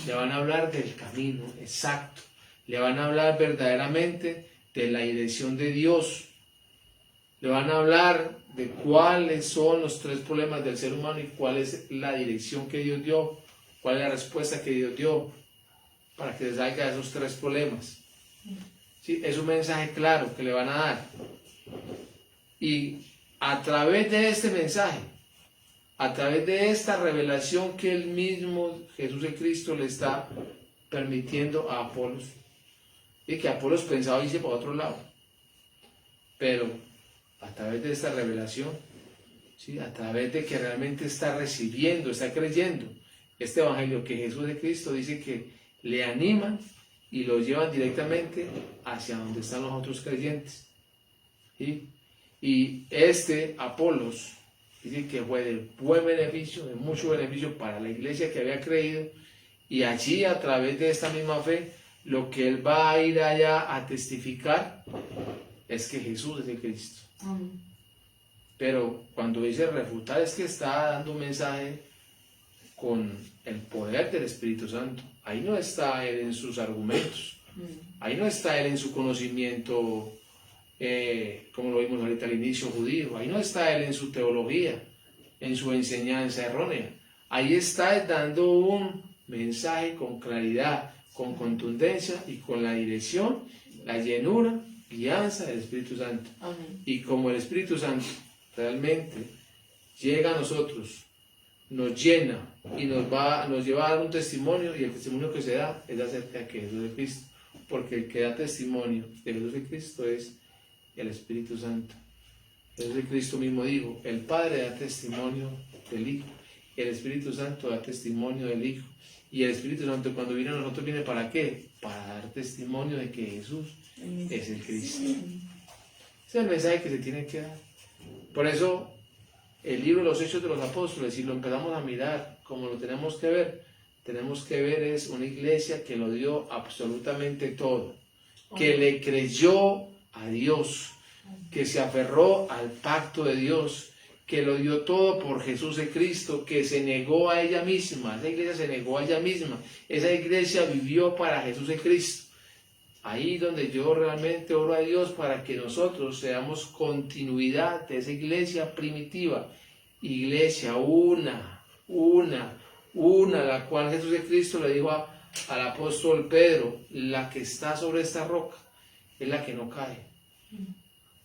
Le van a hablar del camino exacto, le van a hablar verdaderamente de la dirección de Dios, le van a hablar de cuáles son los 3 problemas del ser humano y cuál es la dirección que Dios dio, cuál es la respuesta que Dios dio para que se salga de esos 3 problemas. ¿Sí? Es un mensaje claro que le van a dar. Y a través de este mensaje, a través de esta revelación que el mismo Jesús de Cristo le está permitiendo a Apolos, y que Apolos pensaba irse para otro lado, pero a través de esta revelación, ¿sí? A través de que realmente está recibiendo, está creyendo este evangelio que Jesús de Cristo dice que le animan y lo llevan directamente hacia donde están los otros creyentes, ¿sí? Y Apolos dice que fue de buen beneficio, de mucho beneficio para la iglesia que había creído, y allí a través de esta misma fe lo que él va a ir allá a testificar es que Jesús es el Cristo. Pero cuando dice refutar es que está dando un mensaje con el poder del Espíritu Santo. Ahí no está él en sus argumentos, ahí no está él en su conocimiento, como lo vimos ahorita al inicio, judío. Ahí no está él en su teología, en su enseñanza errónea. Ahí está él dando un mensaje con claridad, con contundencia y con la dirección, la llenura, guianza del Espíritu Santo. Amén. Y como el Espíritu Santo realmente llega a nosotros, nos llena y nos lleva a dar un testimonio, y el testimonio que se da es acerca de que Jesús es Cristo, porque el que da testimonio de Jesús es Cristo es el Espíritu Santo. Jesús de Cristo mismo dijo, el Padre da testimonio del Hijo, el Espíritu Santo da testimonio del Hijo, y el Espíritu Santo cuando viene a nosotros viene ¿para qué? Para dar testimonio de que Jesús es el Cristo. Ese es el mensaje que se tiene que dar. Por eso el libro de los Hechos de los Apóstoles, si lo empezamos a mirar como lo tenemos que ver es una iglesia que lo dio absolutamente todo, que le creyó a Dios, que se aferró al pacto de Dios, que lo dio todo por Jesús de Cristo, que se negó a ella misma. Esa iglesia se negó a ella misma, esa iglesia vivió para Jesús de Cristo. Ahí donde yo realmente oro a Dios para que nosotros seamos continuidad de esa iglesia primitiva, iglesia una, la cual Jesús de Cristo le dijo al apóstol Pedro, la que está sobre esta roca es la que no cae,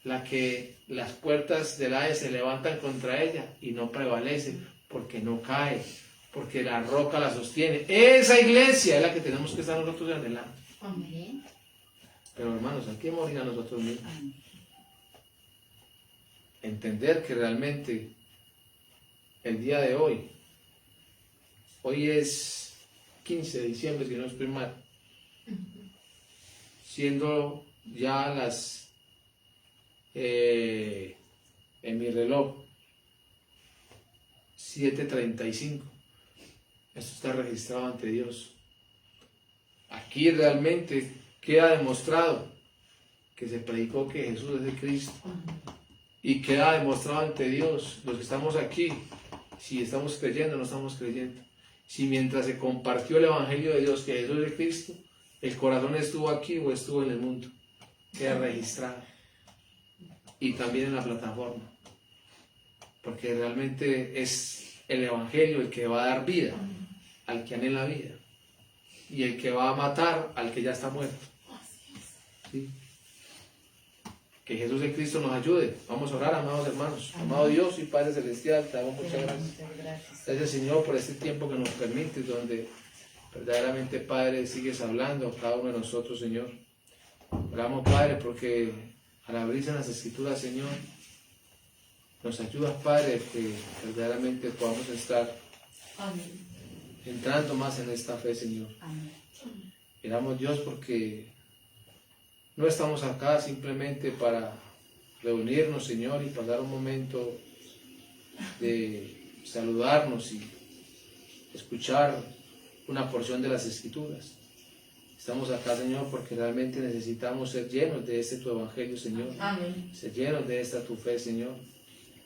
la que las puertas del Hades se levantan contra ella y no prevalece porque no cae, porque la roca la sostiene. Esa iglesia es la que tenemos que estar nosotros en adelante. Amén. Pero hermanos, hay que morir a nosotros mismos. Entender que realmente el día de hoy es 15 de diciembre, si no estoy mal, siendo ya en mi reloj 7:35, esto está registrado ante Dios. Aquí realmente queda demostrado que se predicó que Jesús es el Cristo, y queda demostrado ante Dios, los que estamos aquí, si estamos creyendo o no estamos creyendo. Si mientras se compartió el Evangelio de Dios que Jesús es el Cristo, el corazón estuvo aquí o estuvo en el mundo, queda registrado. Y también en la plataforma, porque realmente es el Evangelio el que va a dar vida al que anhela vida, y el que va a matar al que ya está muerto. ¿Sí? Que Jesús el Cristo nos ayude. Vamos a orar, amados hermanos. Amado Dios y Padre Celestial, te damos muchas gracias. Gracias, Señor, por este tiempo que nos permites, donde verdaderamente, Padre, sigues hablando a cada uno de nosotros, Señor. Oramos, Padre, porque al abrirse en las Escrituras, Señor, nos ayudas, Padre, que verdaderamente podamos estar entrando más en esta fe, Señor. Oramos, Dios, porque no estamos acá simplemente para reunirnos, Señor, y pasar un momento de saludarnos y escuchar una porción de las Escrituras. Estamos acá, Señor, porque realmente necesitamos ser llenos de este tu Evangelio, Señor. Amén. Ser llenos de esta tu fe, Señor.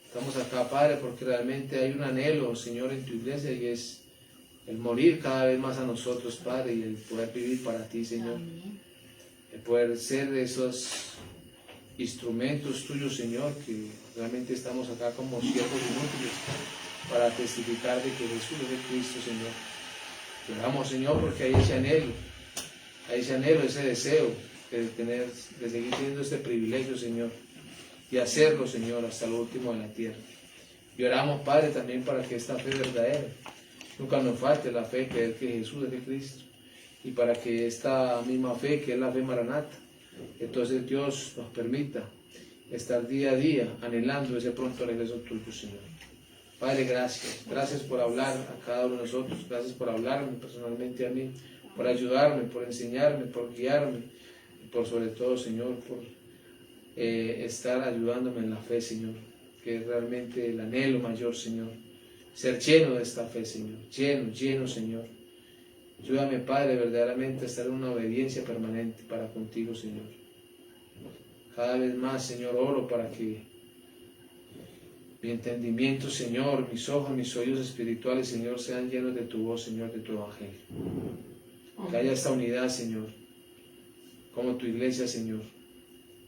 Estamos acá, Padre, porque realmente hay un anhelo, Señor, en tu iglesia, y es el morir cada vez más a nosotros, Padre, y el poder vivir para ti, Señor. Amén. El poder ser de esos instrumentos tuyos, Señor, que realmente estamos acá como siervos inútiles para testificar de que Jesús es el Cristo, Señor. Oramos, Señor, porque hay ese anhelo, ese deseo de seguir teniendo este privilegio, Señor, y hacerlo, Señor, hasta lo último de la tierra. Y oramos, Padre, también para que esta fe verdadera nunca nos falte, la fe que Jesús es el Cristo, y para que esta misma fe, que es la fe maranata, entonces Dios nos permita estar día a día anhelando ese pronto regreso tuyo, Señor. Padre, gracias por hablar a cada uno de nosotros, gracias por hablarme personalmente a mí, por ayudarme, por enseñarme, por guiarme, y por sobre todo, Señor, por estar ayudándome en la fe, Señor, que es realmente el anhelo mayor, Señor, ser lleno de esta fe, Señor, lleno, Señor. Ayúdame, Padre, verdaderamente a estar en una obediencia permanente para contigo, Señor. Cada vez más, Señor, oro para que mi entendimiento, Señor, mis ojos, mis oídos espirituales, Señor, sean llenos de tu voz, Señor, de tu Evangelio. Que haya esta unidad, Señor, como tu iglesia, Señor.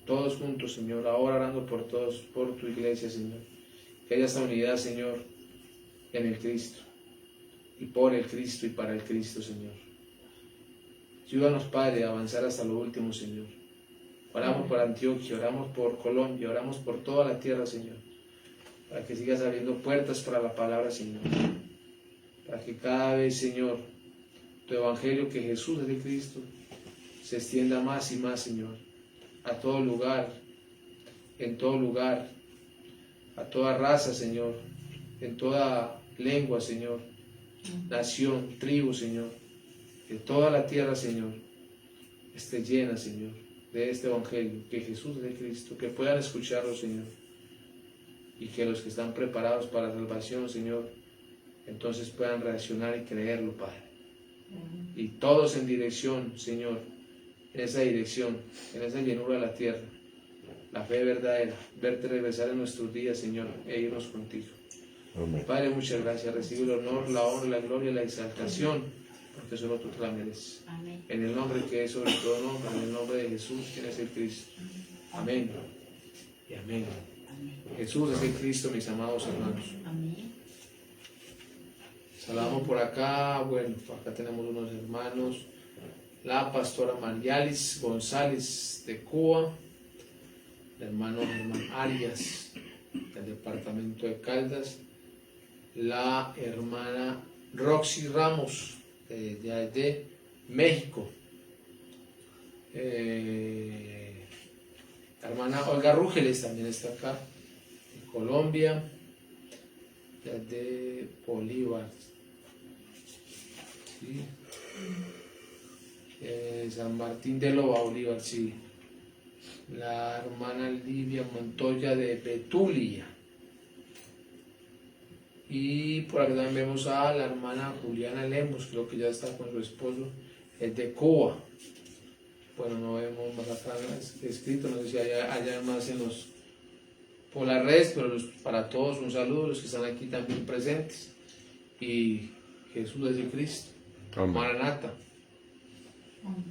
Todos juntos, Señor, ahora orando por todos, por tu iglesia, Señor. Que haya esta unidad, Señor, en el Cristo, y por el Cristo y para el Cristo, Señor. Ayúdanos, Padre, a avanzar hasta lo último, Señor. Oramos por Antioquia, oramos por Colombia, oramos por toda la tierra, Señor, para que sigas abriendo puertas para la palabra, Señor. Para que cada vez, Señor, tu Evangelio, que Jesús es el Cristo, se extienda más y más, Señor, a todo lugar, en todo lugar, a toda raza, Señor, en toda lengua, Señor, nación, tribu, Señor, que toda la tierra, Señor, esté llena, Señor, de este Evangelio, que Jesús es el Cristo, que puedan escucharlo, Señor, y que los que están preparados para la salvación, Señor, entonces puedan reaccionar y creerlo, Padre. Y todos en dirección, Señor, en esa dirección, en esa llenura de la tierra, la fe verdadera, verte regresar en nuestros días, Señor, e irnos contigo. Amén. Padre, muchas gracias. Recibe el honor, la honra, la gloria y la exaltación, porque solo tú te la mereces. Amén. En el nombre que es sobre todo nombre, en el nombre de Jesús, quien es el Cristo. Amén. Y amén. Amén. Jesús es el Cristo, mis amados hermanos. Amén. Saludamos por acá. Bueno, por acá tenemos unos hermanos. La pastora Marialis González de Cuba, el hermano Germán Arias del departamento de Caldas, la hermana Roxy Ramos de México, la hermana Olga Rúgeles también está acá, de Colombia, de Bolívar, ¿sí? San Martín de Loba, Bolívar, sí. La hermana Livia Montoya de Betulia. Y por acá también vemos a la hermana Juliana Lemos, creo que ya está con su esposo, es de Cuba. Bueno, no vemos más acá escrito, no sé si haya más por las redes, pero para todos un saludo, los que están aquí también presentes. Y Jesús es el Cristo. Amén. Maranata. Amén.